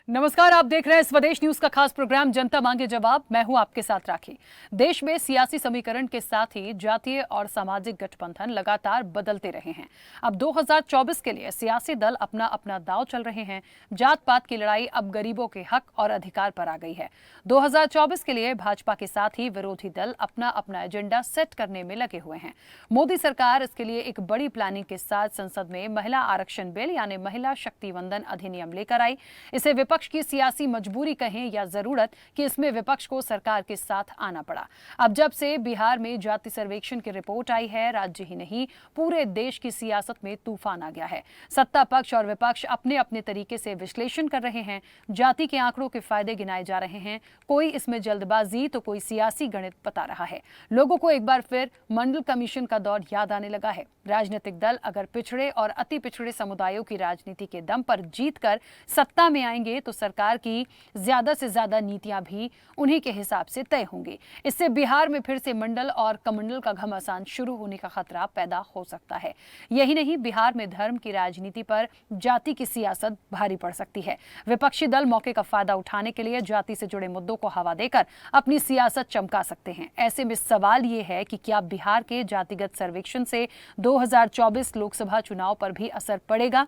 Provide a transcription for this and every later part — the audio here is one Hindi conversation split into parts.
नमस्कार, आप देख रहे हैं स्वदेश न्यूज का खास प्रोग्राम जनता मांगे जवाब। मैं हूं आपके साथ राखी। देश में सियासी समीकरण के साथ ही जातीय और सामाजिक गठबंधन लगातार बदलते रहे हैं। अब 2024 के लिए सियासी दल अपना अपना दांव चल रहे हैं। जात पात की लड़ाई अब गरीबों के हक और अधिकार पर आ गई है। 2024 के लिए भाजपा के साथ ही विरोधी दल अपना अपना एजेंडा सेट करने में लगे हुए हैं। मोदी सरकार इसके लिए एक बड़ी प्लानिंग के साथ संसद में महिला आरक्षण बिल यानी महिला शक्ति वंदन अधिनियम लेकर आई। इसे विपक्ष की सियासी मजबूरी कहें या जरूरत कि इसमें विपक्ष को सरकार के साथ आना पड़ा। अब जब से बिहार में जाति सर्वेक्षण की रिपोर्ट आई है, राज्य ही नहीं पूरे देश की सियासत में तूफान आ गया है। सत्ता पक्ष और विपक्ष अपने अपने तरीके से विश्लेषण कर रहे हैं। जाति के आंकड़ों के फायदे गिनाए जा रहे हैं। कोई इसमें जल्दबाजी तो कोई सियासी गणित बता रहा है। लोगों को एक बार फिर मंडल कमीशन का दौर याद आने लगा है। राजनीतिक दल अगर पिछड़े और अति पिछड़े समुदायों की राजनीति के दम पर जीतकर सत्ता में आएंगे तो सरकार की ज्यादा से ज्यादा नीतियां भी उन्हीं के हिसाब से तय होंगी। इससे बिहार में फिर से मंडल और कमंडल का घमासान शुरू होने का खतरा पैदा हो सकता है। यही नहीं, बिहार में धर्म की राजनीति पर जाति की सियासत भारी पड़ सकती है। विपक्षी दल मौके का फायदा उठाने के लिए जाति से जुड़े मुद्दों को हवा देकर अपनी सियासत चमका सकते हैं। ऐसे में सवाल ये है कि क्या बिहार के जातिगत सर्वेक्षण से 2024 लोकसभा चुनाव पर भी असर पड़ेगा?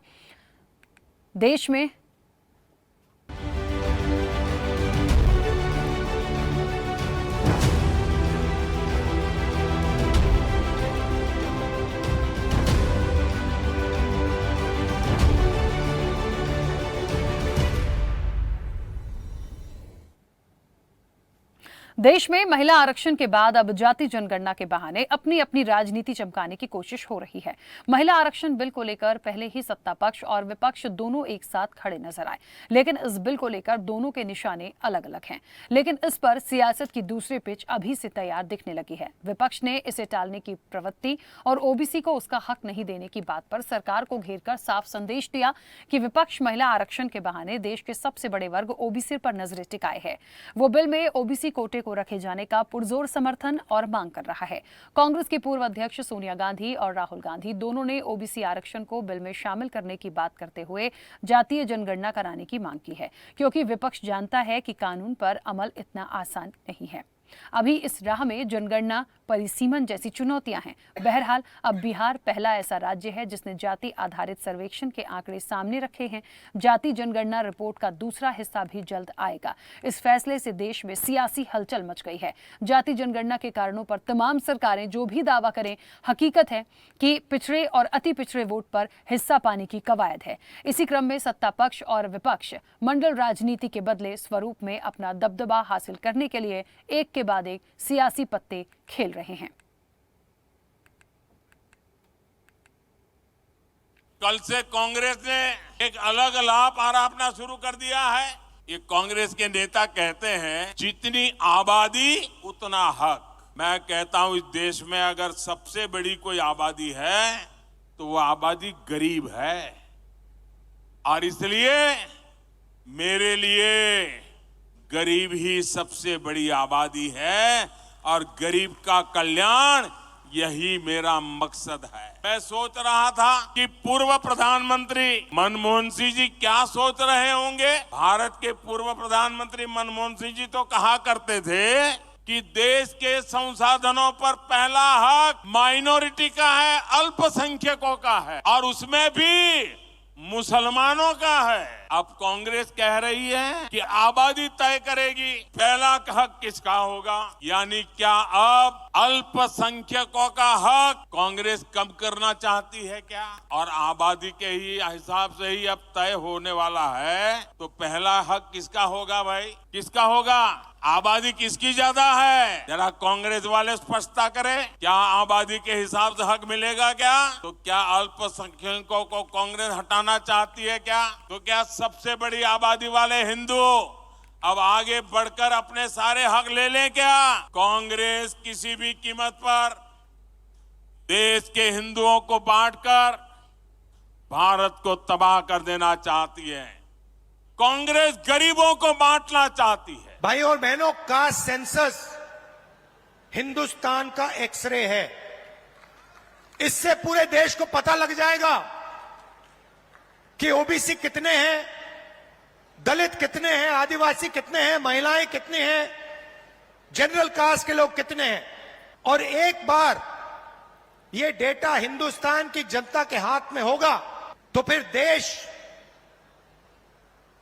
देश में देश में महिला आरक्षण के बाद अब जाति जनगणना के बहाने अपनी अपनी राजनीति चमकाने की कोशिश हो रही है। महिला आरक्षण बिल को लेकर पहले ही सत्ता पक्ष और विपक्ष दोनों एक साथ खड़े नजर आए, लेकिन इस बिल को लेकर दोनों के निशाने अलग अलग हैं। लेकिन इस पर सियासत की दूसरी पिच अभी से तैयार दिखने लगी है। विपक्ष ने इसे टालने की प्रवृत्ति और ओबीसी को उसका हक नहीं देने की बात पर सरकार को घेरकर साफ संदेश दिया कि विपक्ष महिला आरक्षण के बहाने देश के सबसे बड़े वर्ग ओबीसी पर नजरें टिकाए है। वो बिल में ओबीसी कोटे को रखे जाने का पुरजोर समर्थन और मांग कर रहा है। कांग्रेस की पूर्व अध्यक्ष सोनिया गांधी और राहुल गांधी दोनों ने ओबीसी आरक्षण को बिल में शामिल करने की बात करते हुए जातीय जनगणना कराने की मांग की है, क्योंकि विपक्ष जानता है कि कानून पर अमल इतना आसान नहीं है। अभी इस राह में जनगणना, परिसीमन जैसी चुनौतियां हैं। बहरहाल अब बिहार पहला ऐसा राज्य है जिसने जाति आधारित सर्वेक्षण के आंकड़े सामने रखे हैं। जाति जनगणना रिपोर्ट का दूसरा हिस्सा भी जल्द आएगा। इस फैसले से देश में सियासी हलचल मच गई है। जाति जनगणना के कारणों पर तमाम सरकारें जो भी दावा करें, हकीकत है कि पिछड़े और अति पिछड़े वोट पर हिस्सा पाने की कवायद है। इसी क्रम में सत्ता पक्ष और विपक्ष मंडल राजनीति के बदले स्वरूप में अपना दबदबा हासिल करने के लिए एक के बाद एक सियासी पत्ते खेल रहे हैं। कल से कांग्रेस ने एक अलग लाभ आरोपना शुरू कर दिया है। ये कांग्रेस के नेता कहते हैं जितनी आबादी उतना हक। मैं कहता हूं इस देश में अगर सबसे बड़ी कोई आबादी है तो वो आबादी गरीब है, और इसलिए मेरे लिए गरीब ही सबसे बड़ी आबादी है और गरीब का कल्याण यही मेरा मकसद है। मैं सोच रहा था कि पूर्व प्रधानमंत्री मनमोहन सिंह जी क्या सोच रहे होंगे। भारत के पूर्व प्रधानमंत्री मनमोहन सिंह जी तो कहा करते थे कि देश के संसाधनों पर पहला हक माइनॉरिटी का है, अल्पसंख्यकों का है, और उसमें भी मुसलमानों का है। अब कांग्रेस कह रही है कि आबादी तय करेगी पहला हक किसका होगा, यानी क्या अब अल्पसंख्यकों का हक कांग्रेस कम करना चाहती है क्या? और आबादी के ही हिसाब से ही अब तय होने वाला है, तो पहला हक किसका होगा भाई? किसका होगा? आबादी किसकी ज्यादा है? जरा कांग्रेस वाले स्पष्टता करें। क्या आबादी के हिसाब से हक मिलेगा क्या? तो क्या अल्पसंख्यकों को कांग्रेस हटाना चाहती है क्या? तो क्या सबसे बड़ी आबादी वाले हिंदू अब आगे बढ़कर अपने सारे हक ले लें क्या? कांग्रेस किसी भी कीमत पर देश के हिंदुओं को बांटकर भारत को तबाह कर देना चाहती है। कांग्रेस गरीबों को बांटना चाहती है। भाई और बहनों, कास्ट सेंसस हिंदुस्तान का एक्सरे है। इससे पूरे देश को पता लग जाएगा कि ओबीसी कितने हैं, दलित कितने हैं, आदिवासी कितने हैं, महिलाएं कितनी हैं, जनरल कास्ट के लोग कितने हैं। और एक बार ये डेटा हिंदुस्तान की जनता के हाथ में होगा तो फिर देश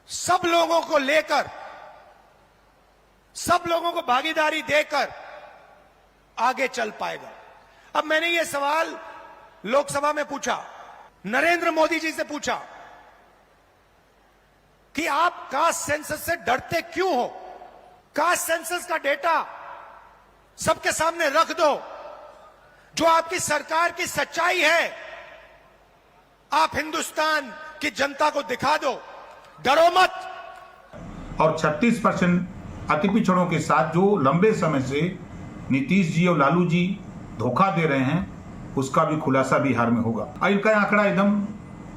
सब लोगों को लेकर, सब लोगों को भागीदारी देकर आगे चल पाएगा। अब मैंने ये सवाल लोकसभा में पूछा, नरेंद्र मोदी जी से पूछा कि आप कास्ट सेंसस से डरते क्यों हो? कास्ट सेंसस का डेटा सबके सामने रख दो, जो आपकी सरकार की सच्चाई है आप हिंदुस्तान की जनता को दिखा दो, डरो मत। और 36% अति पिछड़ों के साथ जो लंबे समय से नीतीश जी और लालू जी धोखा दे रहे हैं, उसका भी खुलासा बिहार में होगा। और इनका आंकड़ा एकदम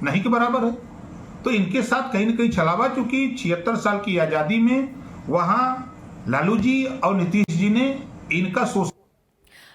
नहीं के बराबर है, तो इनके साथ कहीं न कहीं छलावा, चूंकि 76 साल की आजादी में वहां लालू जी और नीतीश जी ने इनका सोच।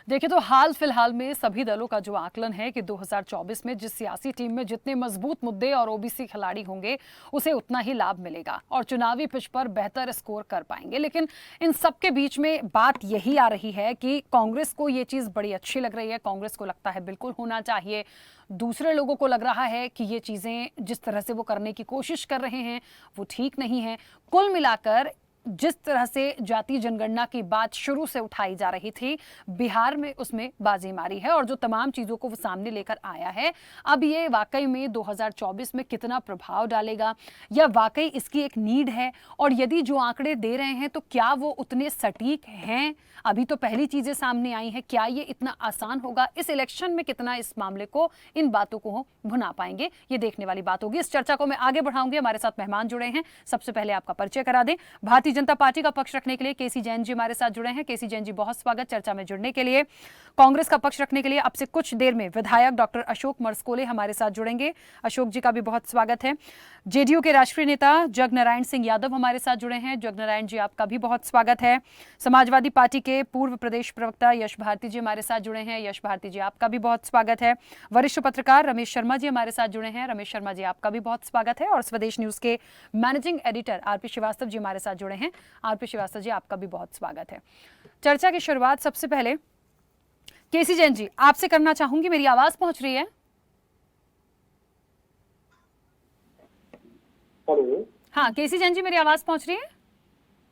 देखिए, तो हाल फिलहाल में सभी दलों का जो आकलन है कि 2024 में जिस सियासी टीम में जितने मजबूत मुद्दे और ओबीसी खिलाड़ी होंगे उसे उतना ही लाभ मिलेगा और चुनावी पिच पर बेहतर स्कोर कर पाएंगे। लेकिन इन सब के बीच में बात यही आ रही है कि कांग्रेस को ये चीज़ बड़ी अच्छी लग रही है, कांग्रेस को लगता है बिल्कुल होना चाहिए, दूसरे लोगों को लग रहा है कि ये चीज़ें जिस तरह से वो करने की कोशिश कर रहे हैं वो ठीक नहीं है। कुल मिलाकर जिस तरह से जाति जनगणना की बात शुरू से उठाई जा रही थी, बिहार में उसमें बाजी मारी है और जो तमाम चीज़ों को वो सामने लेकर आया है, अब ये वाकई में 2024 में कितना प्रभाव डालेगा या वाकई इसकी एक नीड है, और यदि जो आंकड़े दे रहे हैं तो क्या वो उतने सटीक हैं? अभी तो पहली चीज़ें सामने आई हैं, क्या ये इतना आसान होगा? इस इलेक्शन में कितना इस मामले को, इन बातों को भुना पाएंगे, ये देखने वाली बात होगी। इस चर्चा को मैं आगे बढ़ाऊंगी। हमारे साथ मेहमान जुड़े हैं, सबसे पहले आपका परिचय करा दें। भारतीय जनता पार्टी का पक्ष रखने के लिए केसी जैन जी हमारे साथ जुड़े हैं। केसी जैन जी, बहुत स्वागत चर्चा में जुड़ने के लिए। कांग्रेस का पक्ष रखने के लिए अब से कुछ देर में विधायक डॉक्टर अशोक मरसकोले हमारे साथ जुड़ेंगे। अशोक जी का भी बहुत स्वागत है। जेडीयू के राष्ट्रीय नेता जगनारायण सिंह यादव हमारे साथ जुड़े हैं। जगनारायण जी, आपका भी बहुत स्वागत है। समाजवादी पार्टी के पूर्व प्रदेश प्रवक्ता यश भारती जी हमारे साथ जुड़े हैं। यश भारती जी, आपका भी बहुत स्वागत है। वरिष्ठ पत्रकार रमेश शर्मा जी हमारे साथ जुड़े हैं। रमेश शर्मा जी, आपका भी बहुत स्वागत है। और स्वदेश न्यूज के managing editor RP Srivastava ji हमारे साथ जुड़े हैं। आरपी श्रीवास्तव जी, आपका भी बहुत स्वागत है। चर्चा की शुरुआत सबसे पहले केसी जैन जी आपसे करना चाहूंगी। मेरी आवाज पहुंच रही है? हेलो। हाँ केसी जैन जी, मेरी आवाज पहुंच रही है?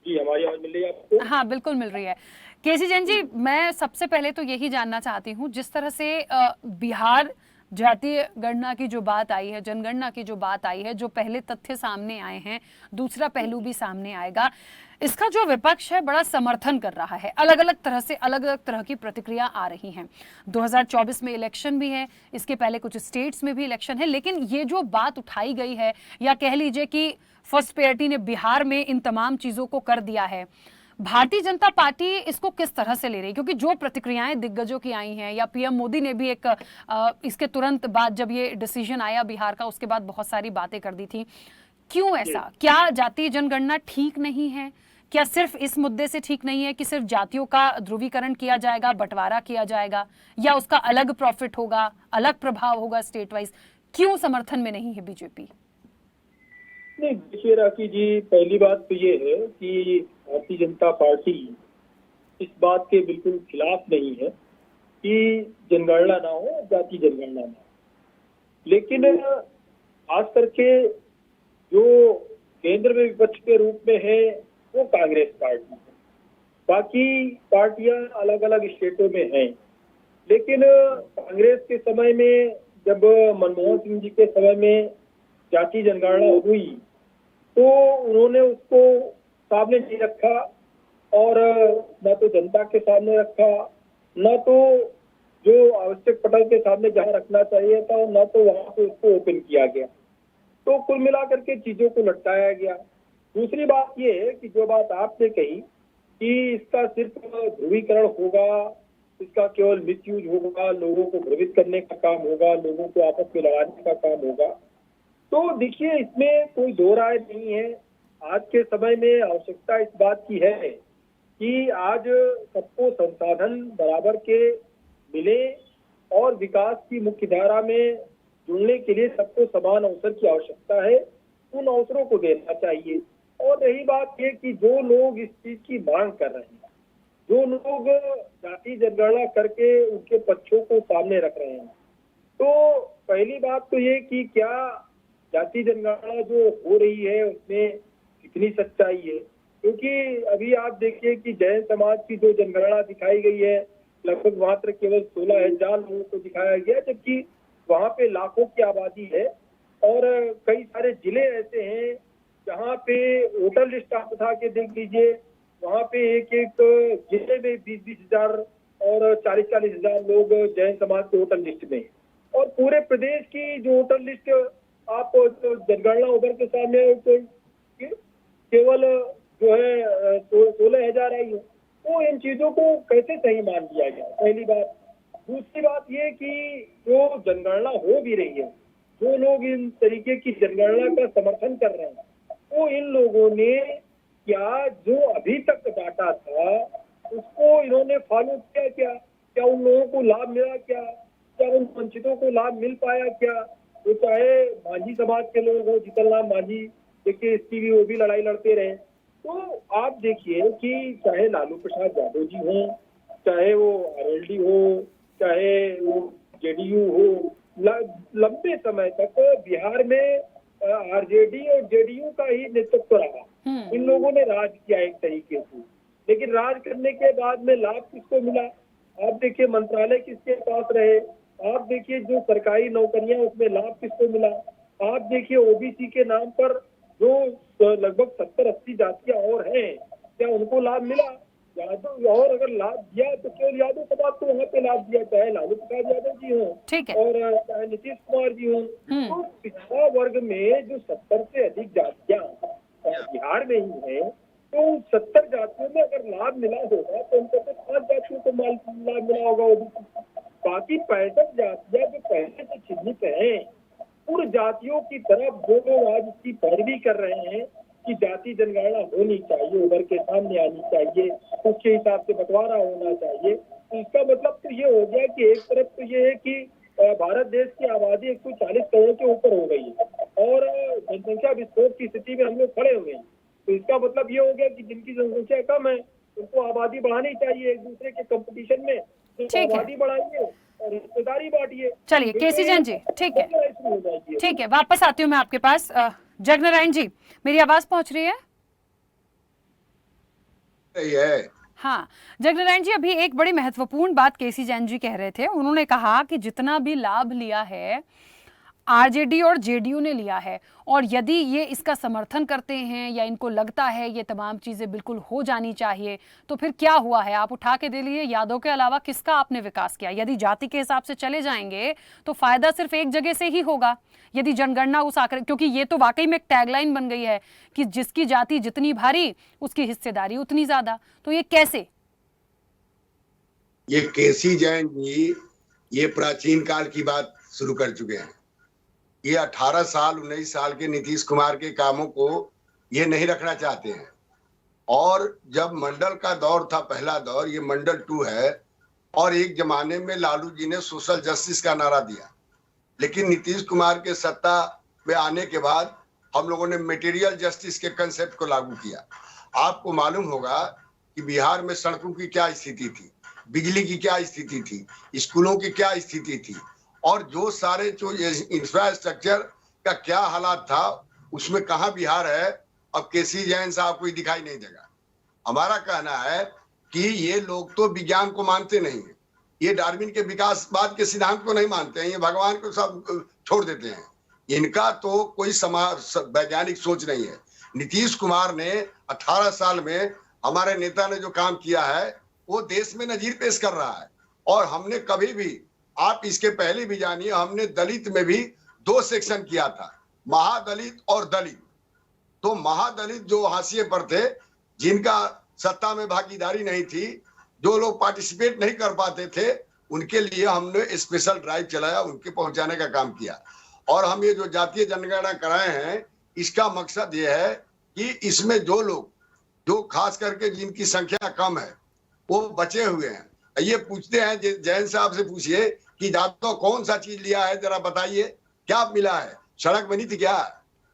जी, हमारी आवाज मिल रही है आपको? हाँ बिल्कुल मिल रही है। केसी जैन जी, मैं सबसे पहले तो यही जानना चाहती हूँ, जिस तरह से बिहार जातीय गणना की जो बात आई है, जनगणना की जो बात आई है, जो पहले तथ्य सामने आए हैं, दूसरा पहलू भी सामने आएगा, इसका जो विपक्ष है बड़ा समर्थन कर रहा है। अलग अलग तरह से अलग अलग तरह की प्रतिक्रिया आ रही हैं। 2024 में इलेक्शन भी है, इसके पहले कुछ स्टेट्स में भी इलेक्शन है, लेकिन ये जो बात उठाई गई है, या कह लीजिए कि फर्स्ट प्रायोरिटी ने बिहार में इन तमाम चीज़ों को कर दिया है, भारतीय जनता पार्टी इसको किस तरह से ले रही है? क्योंकि जो प्रतिक्रियाएं दिग्गजों की आई हैं, या पीएम मोदी ने भी एक इसके तुरंत बाद जब ये डिसीजन आया बिहार का, उसके बाद बहुत सारी बातें कर दी थी। क्यों ऐसा? क्या जातीय जनगणना ठीक नहीं है? क्या सिर्फ इस मुद्दे से ठीक नहीं है कि सिर्फ जातियों का ध्रुवीकरण किया जाएगा, बंटवारा किया जाएगा, या उसका अलग प्रॉफिट होगा, अलग प्रभाव होगा स्टेट वाइज? क्यों समर्थन में नहीं है बीजेपी? नहीं, देखिए राखी जी, पहली बात तो ये है कि भारतीय जनता पार्टी इस बात के बिल्कुल खिलाफ नहीं है कि जनगणना ना हो, जाति जनगणना ना हो। लेकिन खास करके जो केंद्र में विपक्ष के रूप में है वो कांग्रेस पार्टी है। बाकी पार्टियां अलग अलग स्टेटों में हैं, लेकिन कांग्रेस के समय में, जब मनमोहन सिंह जी के समय में जाति जनगणना हुई, तो उन्होंने उसको सामने नहीं रखा, और न तो जनता के सामने रखा, न तो जो आवश्यक पटल के सामने जहां रखना चाहिए था, न तो वहां पे उसको ओपन किया गया। तो कुल मिलाकर के चीजों को लटकाया गया। दूसरी बात ये है कि जो बात आपने कही कि इसका सिर्फ ध्रुवीकरण होगा, इसका केवल मिसयूज होगा, लोगों को भ्रमित करने का काम होगा, लोगों को आपस में लड़ाने का काम होगा, तो देखिए इसमें कोई दो राय नहीं है। आज के समय में आवश्यकता इस बात की है कि आज सबको संसाधन बराबर के मिले और विकास की मुख्य धारा में जुड़ने के लिए सबको समान अवसर की आवश्यकता है। उन अवसरों को देना चाहिए। और रही बात ये कि जो लोग इस चीज की मांग कर रहे हैं, जो लोग जाति जनगणना करके उनके पक्षों को सामने रख रहे हैं, तो पहली बात तो ये कि क्या जाति जनगणना जो हो रही है उसमें कितनी सच्चाई है, क्योंकि अभी आप देखिए कि जैन समाज की जो जनगणना दिखाई गई है लगभग मात्र केवल 16,000 लोगों को दिखाया गया, जबकि वहां पे लाखों की आबादी है और कई सारे जिले ऐसे हैं जहाँ पे वोटर लिस्ट आप उठा के देख लीजिए, वहाँ पे एक एक जिले में 20-20 हजार और 40-40 हजार लोग जैन समाज के वोटर लिस्ट में, और पूरे प्रदेश की जो वोटर लिस्ट आप जनगणना उभर के सामने केवल जो है 16,000 आई है। तो इन चीजों को कैसे सही मान लिया गया, पहली बात। दूसरी बात ये कि जो जनगणना हो भी रही है, जो लोग इन तरीके की जनगणना का समर्थन कर रहे हैं, तो इन लोगों ने क्या जो अभी तक डाटा था उसको इन्होंने फॉलो किया क्या उन लोगों को लाभ मिला क्या उन वंचितों को लाभ मिल पाया क्या? तो चाहे मांझी समाज के लोग हो, जीतनराम मांझी, देखिए इसकी भी वो भी लड़ाई लड़ते रहे। तो आप देखिए कि चाहे लालू प्रसाद यादव जी हो, चाहे वो आरएलडी हो, चाहे वो जेडीयू हो, लंबे समय तक बिहार में आरजेडी और जेडीयू का ही नेतृत्व रहा। इन लोगों ने राज किया एक तरीके से, लेकिन राज करने के बाद में लाभ किसको मिला? आप देखिए मंत्रालय किसके पास रहे, आप देखिए जो सरकारी नौकरियां उसमें लाभ किसको मिला, आप देखिए ओबीसी के नाम पर जो लगभग 70-80 जातियां और हैं, क्या उनको लाभ मिला? यादव, और अगर लाभ दिया तो केवल यादव समाज को वहाँ पे लाभ दिया, चाहे लालू प्रसाद यादव जी हों और चाहे नीतीश कुमार जी हों। तो पिछड़ा वर्ग में जो 70 से अधिक जातियां बिहार में ही है, तो 70 जातियों में अगर लाभ मिला होगा तो उनको तो 5 जातियों को लाभ मिला होगा। बाकी 65 जातियां जो पहले से चिन्हित हैं, उन जातियों की तरफ जो लोग आज इसकी पैरवी कर रहे हैं कि जाति जनगणना होनी चाहिए, उभर के सामने आनी चाहिए, उसके हिसाब से बंटवारा होना चाहिए, तो इसका मतलब तो ये हो गया कि एक तरफ तो ये है कि भारत देश की आबादी 140 करोड़ के ऊपर हो गई है और जनसंख्या विस्फोट की स्थिति में हम लोग खड़े हुए हैं। तो इसका मतलब ये हो गया कि जिनकी जनसंख्या कम है उनको आबादी बढ़ानी चाहिए, एक दूसरे के कंपटीशन में तो आबादी बढ़ाइए और रिश्तेदारी बांटिए। चलिए केसी जैन जी, ठीक है, वापस आती हूँ मैं आपके पास। जगनारायण जी, मेरी आवाज पहुंच रही है? हाँ जगनारायण जी, अभी एक बड़ी महत्वपूर्ण बात केसी जैन जी कह रहे थे। उन्होंने कहा कि जितना भी लाभ लिया है आरजेडी और जेडीयू ने लिया है, और यदि ये इसका समर्थन करते हैं या इनको लगता है ये तमाम चीज़ें बिल्कुल हो जानी चाहिए, तो फिर क्या हुआ है? आप उठा के दे लिए, यादव के अलावा किसका आपने विकास किया? यदि जाति के हिसाब से चले जाएंगे तो फायदा सिर्फ एक जगह से ही होगा, यदि जनगणना उस आकर, क्योंकि ये तो वाकई में एक टैगलाइन बन गई है कि जिसकी जाति जितनी भारी उसकी हिस्सेदारी उतनी ज्यादा। तो ये कैसे? ये केसी जैन जी ये प्राचीन काल की बात शुरू कर चुके हैं। ये 18 साल 19 साल के नीतीश कुमार के कामों को ये नहीं रखना चाहते हैं। और जब मंडल का दौर था, पहला दौर, ये मंडल 2 है, और एक जमाने में लालू जी ने सोशल जस्टिस का नारा दिया, लेकिन नीतीश कुमार के सत्ता में आने के बाद हम लोगों ने मटेरियल जस्टिस के कंसेप्ट को लागू किया। आपको मालूम होगा कि बिहार में सड़कों की क्या स्थिति थी, बिजली की क्या स्थिति थी, स्कूलों की क्या स्थिति थी, और जो सारे जो इंफ्रास्ट्रक्चर का क्या हालात था, उसमें कहाँ बिहार है? अब केसी जैन साहब कोई दिखाई नहीं देगा। हमारा कहना है कि ये लोग तो विज्ञान को मानते नहीं है, ये डार्विन के विकासवाद के सिद्धांत को नहीं मानते हैं, ये भगवान को सब छोड़ देते हैं। इनका तो कोई वैज्ञानिक सोच नहीं है। नीतीश कुमार ने 18 साल में हमारे नेता ने जो काम किया है वो देश में नजीर पेश कर रहा है। और हमने कभी भी, आप इसके पहले भी जानिए, हमने दलित में भी 2 सेक्शन किया था, महादलित और दलित। तो महादलित जो हाशिए पर थे, जिनका सत्ता में भागीदारी नहीं थी, जो लोग पार्टिसिपेट नहीं कर पाते थे, उनके लिए हमने स्पेशल ड्राइव चलाया, उनके पहुंचाने का काम किया। और हम ये जो जातीय जनगणना कराए हैं, इसका मकसद ये है कि इसमें जो लोग, जो खास करके जिनकी संख्या कम है, वो बचे हुए हैं। ये पूछते हैं, जैन साहब से पूछिए कि यादव कौन सा चीज लिया है, जरा बताइए क्या मिला है? सड़क बनी थी क्या?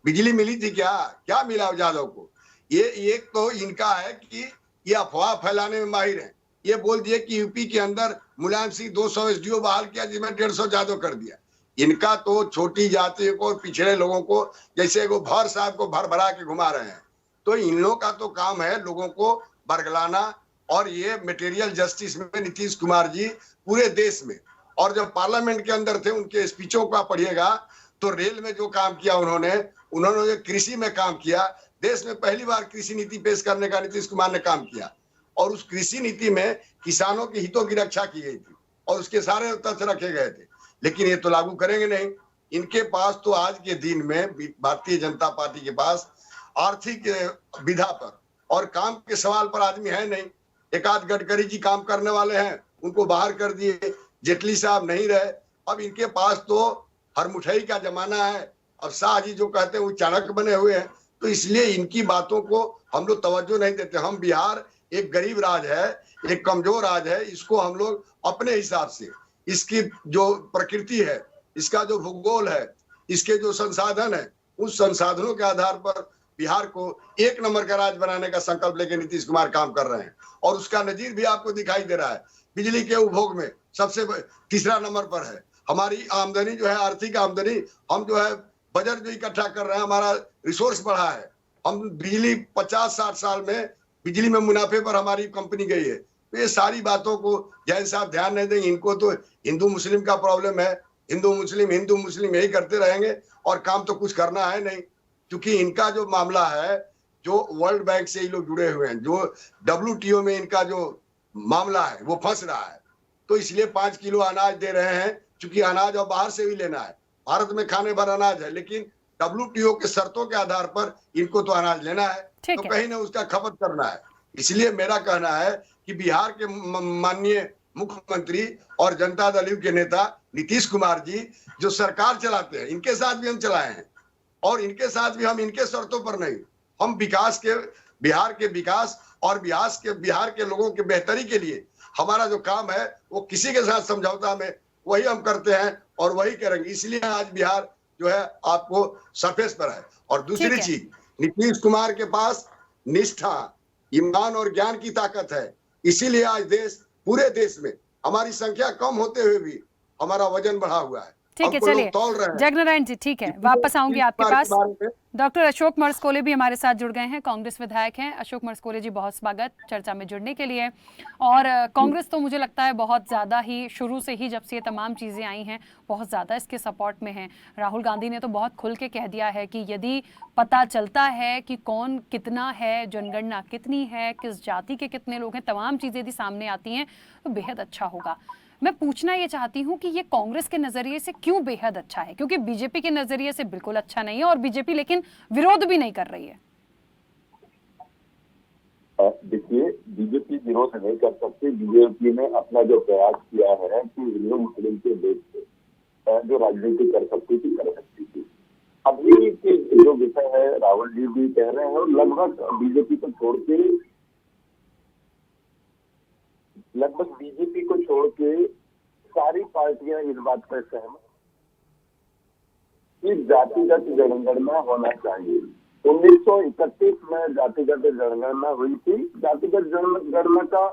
बिजली मिली थी क्या? क्या मिला यादव को? ये एक तो इनका है कि ये अफवाह फैलाने में माहिर है। ये बोल दिए कि यूपी के अंदर मुलायम सिंह 200 एसडीओ बहाल किया जिसमें 150 यादव कर दिया। इनका तो छोटी जातियों को, पिछड़े लोगों को जैसे वो भर साहब को भर भरा के घुमा रहे हैं। तो इन लोगों का तो काम है लोगों को बरगलाना। और ये मटेरियल जस्टिस में नीतीश कुमार जी पूरे देश में, और जब पार्लियामेंट के अंदर थे उनके स्पीचों का पढ़िएगा तो रेल में जो काम किया उन्होंने जो कृषि में काम किया, देश में पहली बार कृषि नीति पेश करने का नीतीश कुमार ने काम किया। और उस कृषि नीति में किसानों के हितों की रक्षा की गई थी और उसके सारे तथ्य रखे गए थे। लेकिन ये तो लागू करेंगे नहीं। इनके पास तो आज के दिन में भारतीय जनता पार्टी के पास आर्थिक विधा पर और काम के सवाल पर आदमी है नहीं। एक आध गडकरी जी काम करने वाले हैं, उनको बाहर कर दिए। जेटली साहब नहीं रहे। अब इनके पास तो हरमुठई का जमाना है। अब शाह जी जो कहते हैं वो चाणक्य बने हुए हैं। तो इसलिए इनकी बातों को हम लोग तवज्जो नहीं देते। हम बिहार एक गरीब राज्य है, एक कमजोर राज्य है। इसको हम लोग अपने हिसाब से, इसकी जो प्रकृति है, इसका जो भूगोल है, इसके जो संसाधन है, उस संसाधनों के आधार पर बिहार को एक नंबर का राज्य बनाने का संकल्प लेके नीतीश कुमार काम कर रहे हैं। और उसका नजीर भी आपको दिखाई दे रहा है। बिजली के उपभोग में सबसे तीसरा नंबर पर है। हमारी आमदनी जो है, आर्थिक आमदनी, हम जो है बजट जो इकट्ठा कर रहे हैं, हमारा रिसोर्स बढ़ा है। हम बिजली 50-60 साल में बिजली में मुनाफे पर हमारी कंपनी गई है। तो ये सारी बातों को जैन साहब ध्यान नहीं देंगे। इनको तो हिंदू मुस्लिम का प्रॉब्लम है। हिंदू मुस्लिम यही करते रहेंगे और काम तो कुछ करना है नहीं। क्योंकि इनका जो मामला है, जो वर्ल्ड बैंक से ये लोग जुड़े हुए हैं, जो WTO में इनका जो मामला है वो फंस रहा है। तो इसलिए 5 किलो अनाज दे रहे हैं, क्योंकि अनाज अब बाहर से भी लेना है। भारत में खाने भर अनाज है, लेकिन WTO के शर्तों के आधार पर इनको तो अनाज लेना है, तो कहीं ना उसका खपत करना है। इसलिए मेरा कहना है कि बिहार के माननीय मुख्यमंत्री और जनता दल के नेता नीतीश कुमार जी जो सरकार चलाते हैं, इनके साथ भी हम चलाए हैं और इनके साथ भी हम इनके शर्तों पर नहीं, हम विकास के, बिहार के विकास और बिहार के लोगों के बेहतरी के लिए हमारा जो काम है वो किसी के साथ समझौता में वही हम करते हैं और वही करेंगे। इसलिए आज बिहार जो है आपको सरफेस पर है। और दूसरी चीज, नीतीश कुमार के पास निष्ठा, ईमान और ज्ञान की ताकत है। इसीलिए आज पूरे देश में हमारी संख्या कम होते हुए भी हमारा वजन बढ़ा हुआ है। ठीक है, चलिए जगनारायण जी, ठीक है, वापस आऊंगी आपके पास। डॉक्टर अशोक मरसकोले भी हमारे साथ जुड़ गए हैं, कांग्रेस विधायक हैं। अशोक मरसकोले जी, बहुत स्वागत चर्चा में जुड़ने के लिए। और कांग्रेस तो मुझे लगता है बहुत ज़्यादा ही शुरू से ही, जब से ये तमाम चीज़ें आई हैं, बहुत ज़्यादा इसके सपोर्ट में है। राहुल गांधी ने तो बहुत खुल के कह दिया है कि यदि पता चलता है कि कौन कितना है, जनगणना कितनी है, किस जाति के कितने लोग हैं, तमाम चीज़ें यदि सामने आती हैं तो बेहद अच्छा होगा। मैं पूछना ये चाहती हूँ कि ये कांग्रेस के नजरिए से क्यों बेहद अच्छा है, क्योंकि बीजेपी के नजरिए से बिल्कुल अच्छा नहीं है और बीजेपी लेकिन विरोध भी नहीं कर रही है। देखिए, बीजेपी विरोध नहीं कर सकती। बीजेपी ने अपना जो प्रयास किया है कि हिंदू मुस्लिम के देश से जो राजनीति कर सकती थी। अभी के जो विषय है, राहुल जी भी कह रहे हैं, लगभग बीजेपी को छोड़ के सारी पार्टियां इस बात पर सहमत कि जातिगत जनगणना होना चाहिए। 1931 में जातिगत जनगणना हुई थी। जातिगत जनगणना का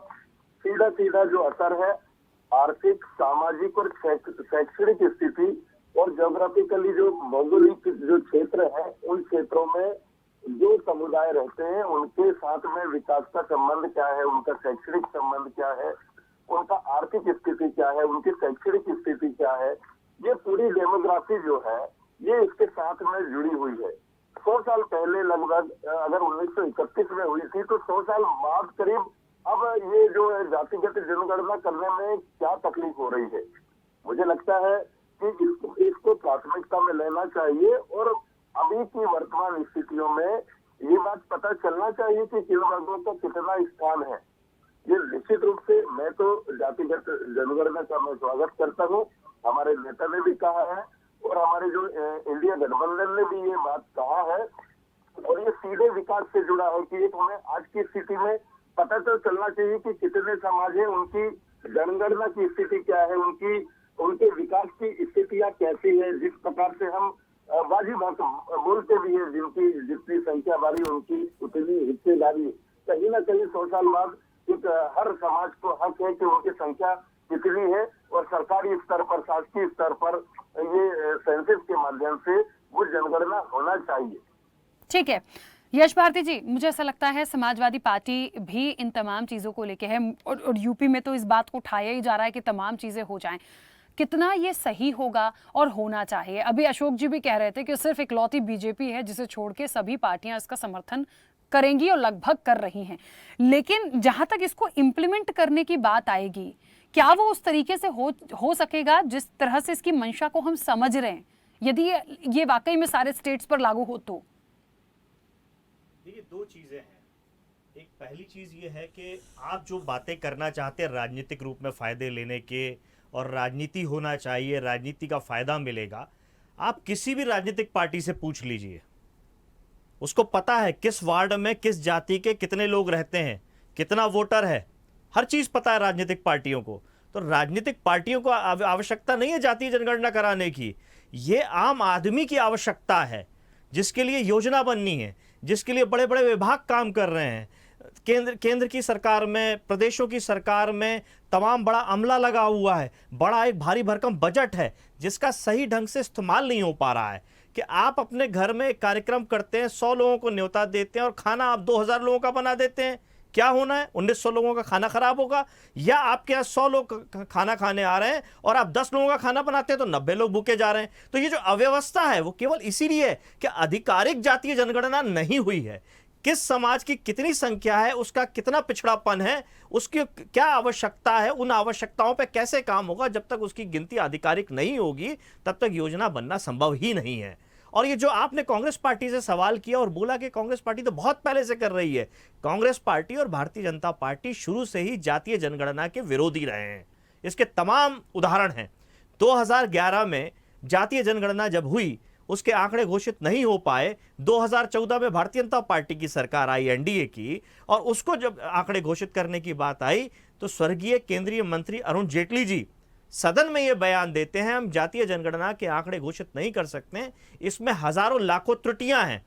सीधा जो असर है, आर्थिक, सामाजिक और शैक्षणिक स्थिति और ज्योग्राफिकली जो भौगोलिक जो क्षेत्र है, उन क्षेत्रों में जो समुदाय रहते हैं उनके साथ में विकास का संबंध क्या है, उनका शैक्षणिक संबंध क्या है, उनका आर्थिक स्थिति क्या है, उनकी शैक्षणिक स्थिति क्या है, ये पूरी डेमोग्राफी जो है ये इसके साथ में जुड़ी हुई है। 100 साल पहले लगभग, अगर 1931 में हुई थी, तो 100 साल बाद करीब अब ये जो जातिगत जनगणना करने में क्या तकलीफ हो रही है। मुझे लगता है कि इसको प्राथमिकता में लेना चाहिए और अभी की वर्तमान स्थितियों में ये बात पता चलना चाहिए कि किन वर्गों का कितना स्थान है। ये निश्चित रूप से मैं तो जातिगत जनगणना का मैं स्वागत करता हूँ। हमारे नेता ने भी कहा है और हमारे जो इंडिया गठबंधन ने भी ये बात कहा है और ये सीधे विकास से जुड़ा है कि हमें आज की स्थिति में पता तो चलना चाहिए कि कितने समाज है, उनकी जनगणना की स्थिति क्या है, उनके विकास की स्थितियां कैसी है। जिस प्रकार से हम बाजी बोलते भी है, जिनकी जितनी संख्या बारी उनकी उतनी हिस्सेदारी। कहीं ना कहीं 100 साल बाद एक हर समाज को हक है कि उनकी संख्या कितनी है, और सरकारी स्तर पर, शासकीय स्तर पर ये सेंसस के माध्यम से वो जनगणना होना चाहिए। ठीक है यश भारती जी, मुझे ऐसा लगता है समाजवादी पार्टी भी इन तमाम चीज़ों को लेके है, और यूपी में तो इस बात को उठाया ही जा रहा है कि तमाम चीज़ें हो जाएं। कितना ये सही होगा और होना चाहिए? अभी अशोक जी भी कह रहे थे कि सिर्फ इकलौती बीजेपी है जिसे छोड़ के सभी पार्टियां इसका समर्थन करेंगी और लगभग कर रही हैं, लेकिन जहां तक इसको इम्प्लीमेंट करने की बात आएगी, क्या वो उस तरीके से हो सकेगा जिस तरह से इसकी मंशा को हम समझ रहे हैं, यदि ये वाकई में सारे स्टेट्स पर लागू हो तो? देखिए, दो चीजें हैं। एक पहली चीज ये है कि आप जो बातें करना चाहते हैं राजनीतिक रूप में फायदे लेने के, और राजनीति होना चाहिए, राजनीति का फायदा मिलेगा, आप किसी भी राजनीतिक पार्टी से पूछ लीजिए, उसको पता है किस वार्ड में किस जाति के कितने लोग रहते हैं, कितना वोटर है, हर चीज पता है राजनीतिक पार्टियों को। तो राजनीतिक पार्टियों को आवश्यकता नहीं है जातीय जनगणना कराने की, ये आम आदमी की आवश्यकता है, जिसके लिए योजना बननी है, जिसके लिए बड़े बड़े विभाग काम कर रहे हैं। केंद्र की सरकार में, प्रदेशों की सरकार में तमाम बड़ा अमला लगा हुआ है, बड़ा एक भारी भरकम बजट है जिसका सही ढंग से इस्तेमाल नहीं हो पा रहा है। कि आप अपने घर में एक कार्यक्रम करते हैं, 100 लोगों को न्योता देते हैं और खाना आप 2000 लोगों का बना देते हैं, क्या होना है? 1900 लोगों का खाना खराब होगा? या आपके यहाँ 100 लोग खाना खाने आ रहे हैं और आप 10 लोगों का खाना बनाते हैं तो 90 लोग भूखे जा रहे हैं। तो ये जो अव्यवस्था है वो केवल इसीलिए है कि आधिकारिक जातीय जनगणना नहीं हुई है। किस समाज की कितनी संख्या है, उसका कितना पिछड़ापन है, उसकी क्या आवश्यकता है, उन आवश्यकताओं पे कैसे काम होगा, जब तक उसकी गिनती आधिकारिक नहीं होगी तब तक योजना बनना संभव ही नहीं है। और ये जो आपने कांग्रेस पार्टी से सवाल किया और बोला कि कांग्रेस पार्टी तो बहुत पहले से कर रही है, कांग्रेस पार्टी और भारतीय जनता पार्टी शुरू से ही जातीय जनगणना के विरोधी रहे हैं। इसके तमाम उदाहरण हैं। 2011 में जातीय जनगणना जब हुई, उसके आंकड़े घोषित नहीं हो पाए। 2014 में भारतीय जनता पार्टी की सरकार आई, एनडीए की, और उसको जब आंकड़े घोषित करने की बात आई तो स्वर्गीय केंद्रीय मंत्री अरुण जेटली जी सदन में यह बयान देते हैं, हम जातीय जनगणना के आंकड़े घोषित नहीं कर सकते, इसमें हजारों लाखों त्रुटियां हैं।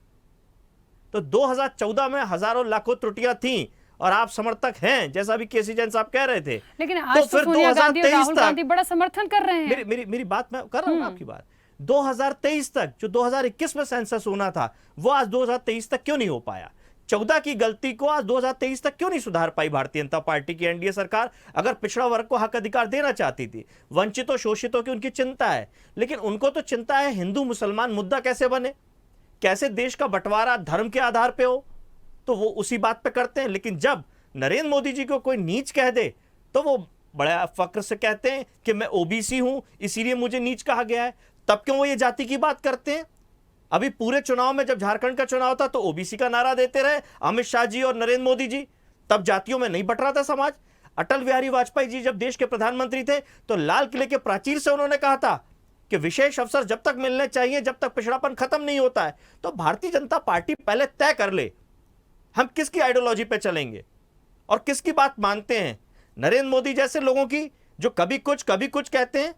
तो 2014 में हजारों लाखों त्रुटियां थीं और आप समर्थक हैं, जैसा भी केसी जैन साहब कह रहे थे। लेकिन आज तो सोनिया गांधी और राहुल गांधी बड़ा समर्थन कर रहे हैं। मेरी बात, मैं कर रहा हूं आपकी बात। 2023 तक जो 2021 में सेंसस होना था वो आज 2023 तक क्यों नहीं हो पाया? 14 की गलती को आज 2023 तक क्यों नहीं सुधार पाई भारतीय जनता पार्टी की एनडीए सरकार? अगर पिछड़ा वर्ग को हक अधिकार देना चाहती थी, वंचितों शोषितों की उनकी चिंता है, लेकिन उनको तो चिंता है हिंदू मुसलमान मुद्दा कैसे बने, कैसे देश का बंटवारा धर्म के आधार पे हो, तो वो उसी बात पे करते हैं। लेकिन जब नरेंद्र मोदी जी को कोई नीच कह दे तो वो बड़ा फक्र से कहते हैं कि मैं ओबीसी हूं इसीलिए मुझे नीच कहा गया है। तब क्यों वो ये जाति की बात करते हैं? अभी पूरे चुनाव में जब झारखंड का चुनाव था तो ओबीसी का नारा देते रहे अमित शाह जी और नरेंद्र मोदी जी, तब जातियों में नहीं बट रहा था समाज। अटल बिहारी वाजपेयी जी जब देश के प्रधानमंत्री थे तो लाल किले के प्राचीर से उन्होंने कहा था कि विशेष अवसर जब तक मिलने चाहिए जब तक पिछड़ापन खत्म नहीं होता है। तो भारतीय जनता पार्टी पहले तय कर ले हम किसकी आइडियोलॉजी पे चलेंगे और किसकी बात मानते हैं। नरेंद्र मोदी जैसे लोगों की जो कभी कुछ कहते हैं,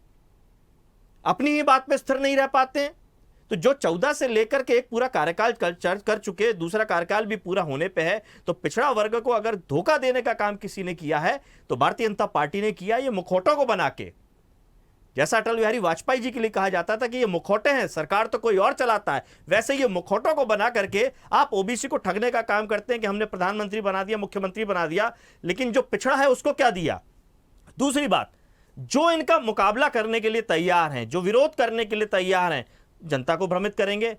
अपनी ही बात पे स्थिर नहीं रह पाते हैं। तो जो 14 से लेकर के एक पूरा कार्यकाल कर चुके, दूसरा कार्यकाल भी पूरा होने पे है, तो पिछड़ा वर्ग को अगर धोखा देने का काम किसी ने किया है तो भारतीय जनता पार्टी ने किया। ये मुखौटों को बना के, जैसा अटल बिहारी वाजपेयी जी के लिए कहा जाता था कि ये मुखौटे हैं, सरकार तो कोई और चलाता है, वैसे ये मुखौटों को बना करके आप ओबीसी को ठगने का काम करते हैं कि हमने प्रधानमंत्री बना दिया, मुख्यमंत्री बना दिया, लेकिन जो पिछड़ा है उसको क्या दिया। दूसरी बात, जो इनका मुकाबला करने के लिए तैयार हैं, जो विरोध करने के लिए तैयार हैं, जनता को भ्रमित करेंगे।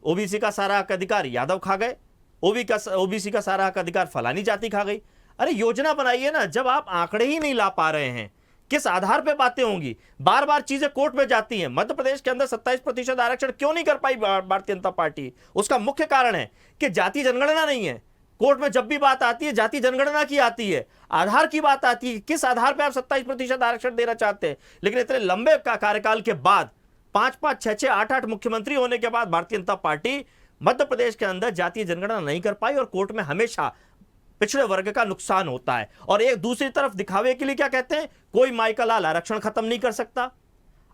ओबीसी का सारा हक अधिकार यादव खा गए, ओबीसी का सारा हक अधिकार फलानी जाति खा गई। अरे योजना बनाइए ना, जब आप आंकड़े ही नहीं ला पा रहे हैं, किस आधार पे बातें होंगी? बार बार चीजें कोर्ट में जाती हैं। मध्य प्रदेश के अंदर 27% आरक्षण क्यों नहीं कर पाई भारतीय जनता पार्टी? उसका मुख्य कारण है कि जातीय जनगणना नहीं है। कोर्ट में जब भी बात आती है जाति जनगणना की आती है, आधार की बात आती है, किस आधार पे आप 27% आरक्षण देना चाहते हैं। लेकिन इतने लंबे कार्यकाल के बाद, 5-5, 6-6, 8-8 मुख्यमंत्री होने के बाद भारतीय जनता पार्टी मध्य प्रदेश के अंदर जातीय जनगणना नहीं कर पाई और कोर्ट में हमेशा पिछड़े वर्ग का नुकसान होता है। और एक दूसरी तरफ दिखावे के लिए क्या कहते हैं, कोई माई का लाल आरक्षण खत्म नहीं कर सकता।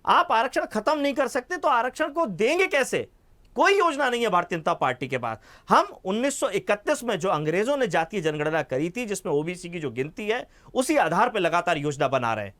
आप आरक्षण खत्म नहीं कर सकते तो आरक्षण को देंगे कैसे? कोई योजना नहीं है भारतीय जनता पार्टी के पास। हम 1931 में जो अंग्रेजों ने जातीय जनगणना करी थी, जिसमें ओबीसी की जो गिनती है, उसी आधार पर लगातार योजना बना रहे हैं।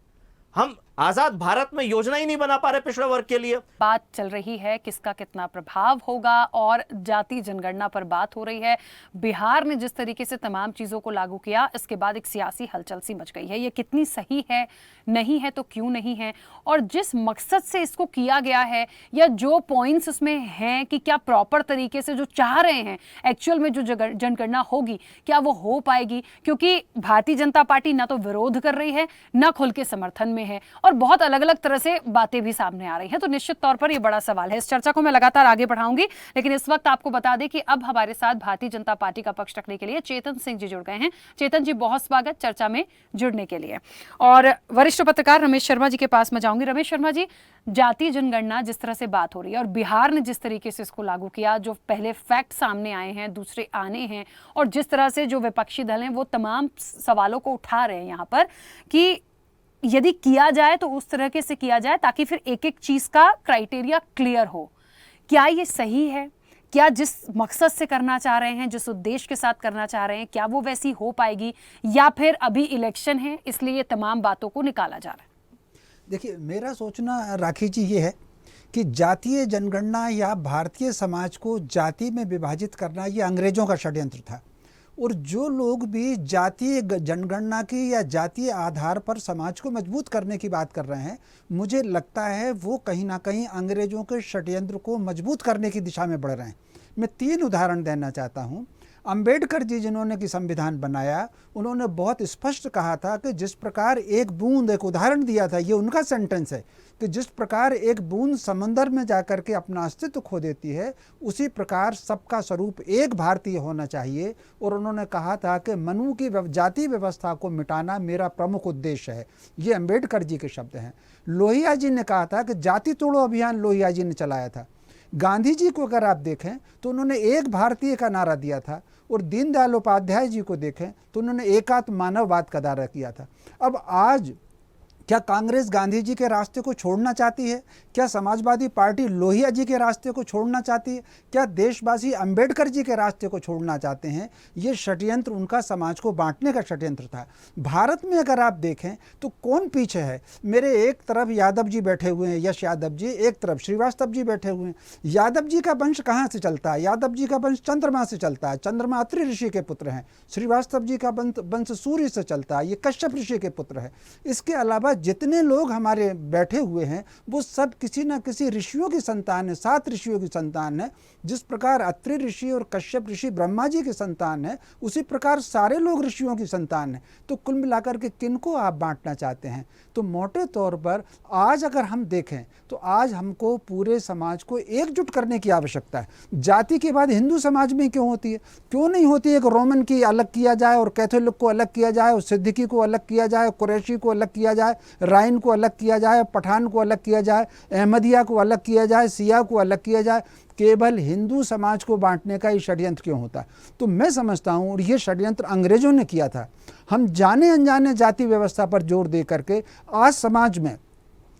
हम आजाद भारत में योजना ही नहीं बना पा रहे पिछड़े वर्ग के लिए। बात चल रही है किसका कितना प्रभाव होगा और जाति जनगणना पर बात हो रही है। बिहार ने जिस तरीके से तमाम चीजों को लागू किया, इसके बाद एक सियासी हलचल सी मच गई है। ये कितनी सही है, नहीं है तो क्यों नहीं है, और जिस मकसद से इसको किया गया है या जो पॉइंट्स इसमें हैं कि क्या प्रॉपर तरीके से जो चाह रहे हैं एक्चुअल में जो जनगणना होगी क्या वो हो पाएगी, क्योंकि भारतीय जनता पार्टी ना तो विरोध कर रही है ना खुल के समर्थन में है, और बहुत अलग अलग तरह से बातें भी सामने आ रही हैं। तो निश्चित तौर पर यह बड़ा सवाल है। इस चर्चा को मैं लगातार आगे बढ़ाऊंगी, लेकिन इस वक्त आपको बता दें कि अब हमारे साथ भारतीय जनता पार्टी का पक्ष रखने के लिए चेतन सिंह जी जुड़ गए हैं। चेतन जी, बहुत स्वागत चर्चा में जुड़ने के लिए। और वरिष्ठ पत्रकार रमेश शर्मा जी के पास मैं जाऊंगी। रमेश शर्मा जी, जातीय जनगणना जिस तरह से बात हो रही है और बिहार ने जिस तरीके से इसको लागू किया, जो पहले फैक्ट सामने आए हैं, दूसरे आने हैं, और जिस तरह से जो विपक्षी दल हैं वो तमाम सवालों को उठा रहे हैं यहाँ पर कि यदि किया जाए तो उस तरह के से किया जाए ताकि फिर एक एक चीज का क्राइटेरिया क्लियर हो। क्या ये सही है? क्या जिस मकसद से करना चाह रहे हैं, जिस उद्देश्य के साथ करना चाह रहे हैं, क्या वो वैसी हो पाएगी, या फिर अभी इलेक्शन है इसलिए ये तमाम बातों को निकाला जा रहा है? देखिए, मेरा सोचना राखी जी ये है कि जातीय जनगणना या भारतीय समाज को जाति में विभाजित करना ये अंग्रेजों का षड्यंत्र था। और जो लोग भी जातीय जनगणना की या जातीय आधार पर समाज को मजबूत करने की बात कर रहे हैं, मुझे लगता है वो कहीं ना कहीं अंग्रेजों के षड्यंत्र को मजबूत करने की दिशा में बढ़ रहे हैं। मैं 3 उदाहरण देना चाहता हूँ। अंबेडकर जी जिन्होंने कि संविधान बनाया, उन्होंने बहुत स्पष्ट कहा था कि जिस प्रकार एक बूंद, एक उदाहरण दिया था, ये उनका सेंटेंस है कि जिस प्रकार एक बूंद समंदर में जाकर के अपना अस्तित्व खो देती है, उसी प्रकार सबका स्वरूप एक भारतीय होना चाहिए। और उन्होंने कहा था कि मनु की जाति व्यवस्था को मिटाना मेरा प्रमुख उद्देश्य है। ये अंबेडकर जी के शब्द हैं। लोहिया जी ने कहा था कि जाति तोड़ो अभियान लोहिया जी ने चलाया था। गांधी जी को अगर आप देखें तो उन्होंने एक भारतीय का नारा दिया था, और दीनदयाल उपाध्याय जी को देखें तो उन्होंने एकात्म मानववाद का नारा किया था। अब आज क्या कांग्रेस गांधी जी के रास्ते को छोड़ना चाहती है? क्या समाजवादी पार्टी लोहिया जी के रास्ते को छोड़ना चाहती है? क्या देशवासी अंबेडकर जी के रास्ते को छोड़ना चाहते हैं? ये षड्यंत्र उनका समाज को बांटने का षड्यंत्र था। भारत में अगर आप देखें तो कौन पीछे है? मेरे एक तरफ यादव जी बैठे हुए हैं, यश यादव जी, एक तरफ श्रीवास्तव जी बैठे हुए हैं। यादव जी का वंश कहाँ से चलता है? यादव जी का वंश चंद्रमा से चलता है। चंद्रमा अत्रि ऋषि के पुत्र हैं। श्रीवास्तव जी का वंश सूर्य से चलता है, ये कश्यप ऋषि के पुत्र है। इसके अलावा जितने लोग हमारे बैठे हुए हैं वो सब किसी न किसी ऋषियों की संतान है, 7 ऋषियों की संतान है। जिस प्रकार अत्रि ऋषि और कश्यप ऋषि ब्रह्मा जी की संतान है, उसी प्रकार सारे लोग ऋषियों की संतान है। तो कुल मिलाकर के किनको आप बांटना चाहते हैं? तो मोटे तौर पर आज अगर हम देखें तो आज हमको पूरे समाज को एकजुट करने की आवश्यकता है। जाति के बाद हिंदू समाज में क्यों होती है? क्यों नहीं होती है कि रोमन की अलग किया जाए और कैथोलिक को अलग किया जाए और सिद्दीकी को अलग किया जाए, कुरैशी को अलग किया जाए, राइन को अलग किया जाए, पठान को अलग किया जाए, अहमदिया को अलग किया जाए, सिया को अलग किया जाए? केवल हिंदू समाज को बांटने का ही षड्यंत्र क्यों होता है? तो मैं समझता हूँ, और ये षड्यंत्र अंग्रेजों ने किया था। हम जाने अनजाने जाति व्यवस्था पर जोर दे करके आज समाज में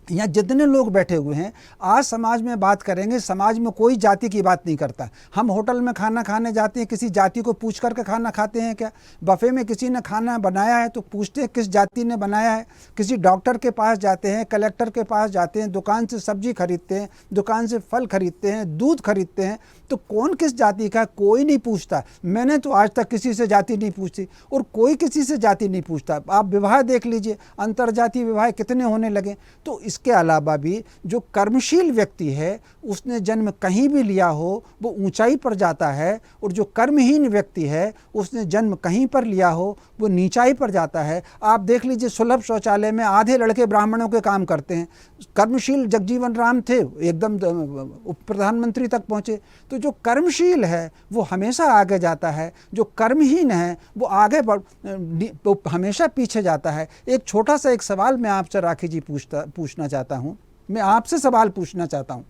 यहाँ जितने लोग बैठे हुए हैं, आज समाज में बात करेंगे, समाज में कोई जाति की बात नहीं करता। हम होटल में खाना खाने जाते हैं, किसी जाति को पूछ करके खाना खाते हैं क्या? बफे में किसी ने खाना बनाया है तो पूछते हैं किस जाति ने बनाया है। किसी डॉक्टर के पास जाते हैं, कलेक्टर के पास जाते हैं, दुकान से सब्जी खरीदते हैं, दुकान से फल खरीदते हैं, दूध खरीदते हैं, तो कौन किस जाति का? कोई नहीं पूछता। मैंने तो आज तक किसी से जाति नहीं पूछती और कोई किसी से जाति नहीं पूछता। आप विवाह देख लीजिए, अंतरजातीय विवाह कितने होने लगे। तो इसके अलावा भी जो कर्मशील व्यक्ति है, उसने जन्म कहीं भी लिया हो वो ऊंचाई पर जाता है, और जो कर्महीन व्यक्ति है उसने जन्म कहीं पर लिया हो वो नीचाई पर जाता है। आप देख लीजिए, सुलभ शौचालय में आधे लड़के ब्राह्मणों के काम करते हैं। कर्मशील जगजीवन राम थे, एकदम उप प्रधानमंत्री तक पहुँचे। तो जो कर्मशील है वो हमेशा आगे जाता है, जो कर्महीन है वो आगे हमेशा पीछे जाता है। एक छोटा सा एक सवाल मैं आपसे राखी जी पूछना चाहता हूँ। मैं आपसे सवाल पूछना चाहता हूँ,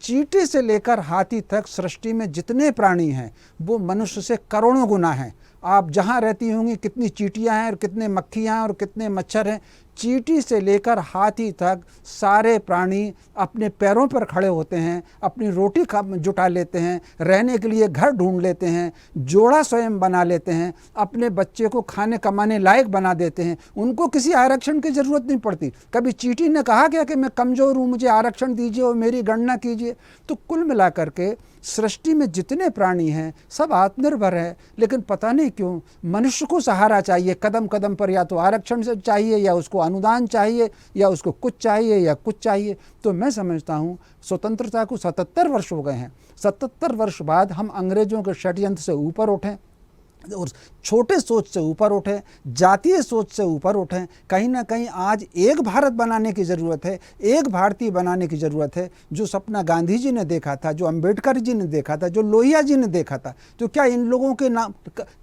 चींटी से लेकर हाथी तक सृष्टि में जितने प्राणी हैं वो मनुष्य से करोड़ों गुना हैं। आप जहाँ रहती होंगी कितनी चींटियाँ हैं और कितने मक्खियाँ हैं और कितने मच्छर हैं, चींटी से लेकर हाथी तक सारे प्राणी अपने पैरों पर खड़े होते हैं, अपनी रोटी जुटा लेते हैं, रहने के लिए घर ढूंढ लेते हैं, जोड़ा स्वयं बना लेते हैं, अपने बच्चे को खाने कमाने लायक बना देते हैं। उनको किसी आरक्षण की ज़रूरत नहीं पड़ती। कभी चींटी ने कहा क्या कि मैं कमज़ोर हूँ, मुझे आरक्षण दीजिए और मेरी गणना कीजिए। तो कुल मिलाकर के सृष्टि में जितने प्राणी हैं सब आत्मनिर्भर है, लेकिन पता नहीं क्यों मनुष्य को सहारा चाहिए कदम कदम पर। या तो आरक्षण से चाहिए, या उसको अनुदान चाहिए, या उसको कुछ चाहिए या कुछ चाहिए। तो मैं समझता हूँ स्वतंत्रता को 77 वर्ष हो गए हैं। 77 वर्ष बाद हम अंग्रेजों के षड्यंत्र से ऊपर उठें और छोटे सोच से ऊपर उठें, जातीय सोच से ऊपर उठें। कहीं ना कहीं आज एक भारत बनाने की ज़रूरत है, एक भारतीय बनाने की ज़रूरत है। जो सपना गांधी जी ने देखा था, जो अंबेडकर जी ने देखा था, जो लोहिया जी ने देखा था, तो क्या इन लोगों के नाम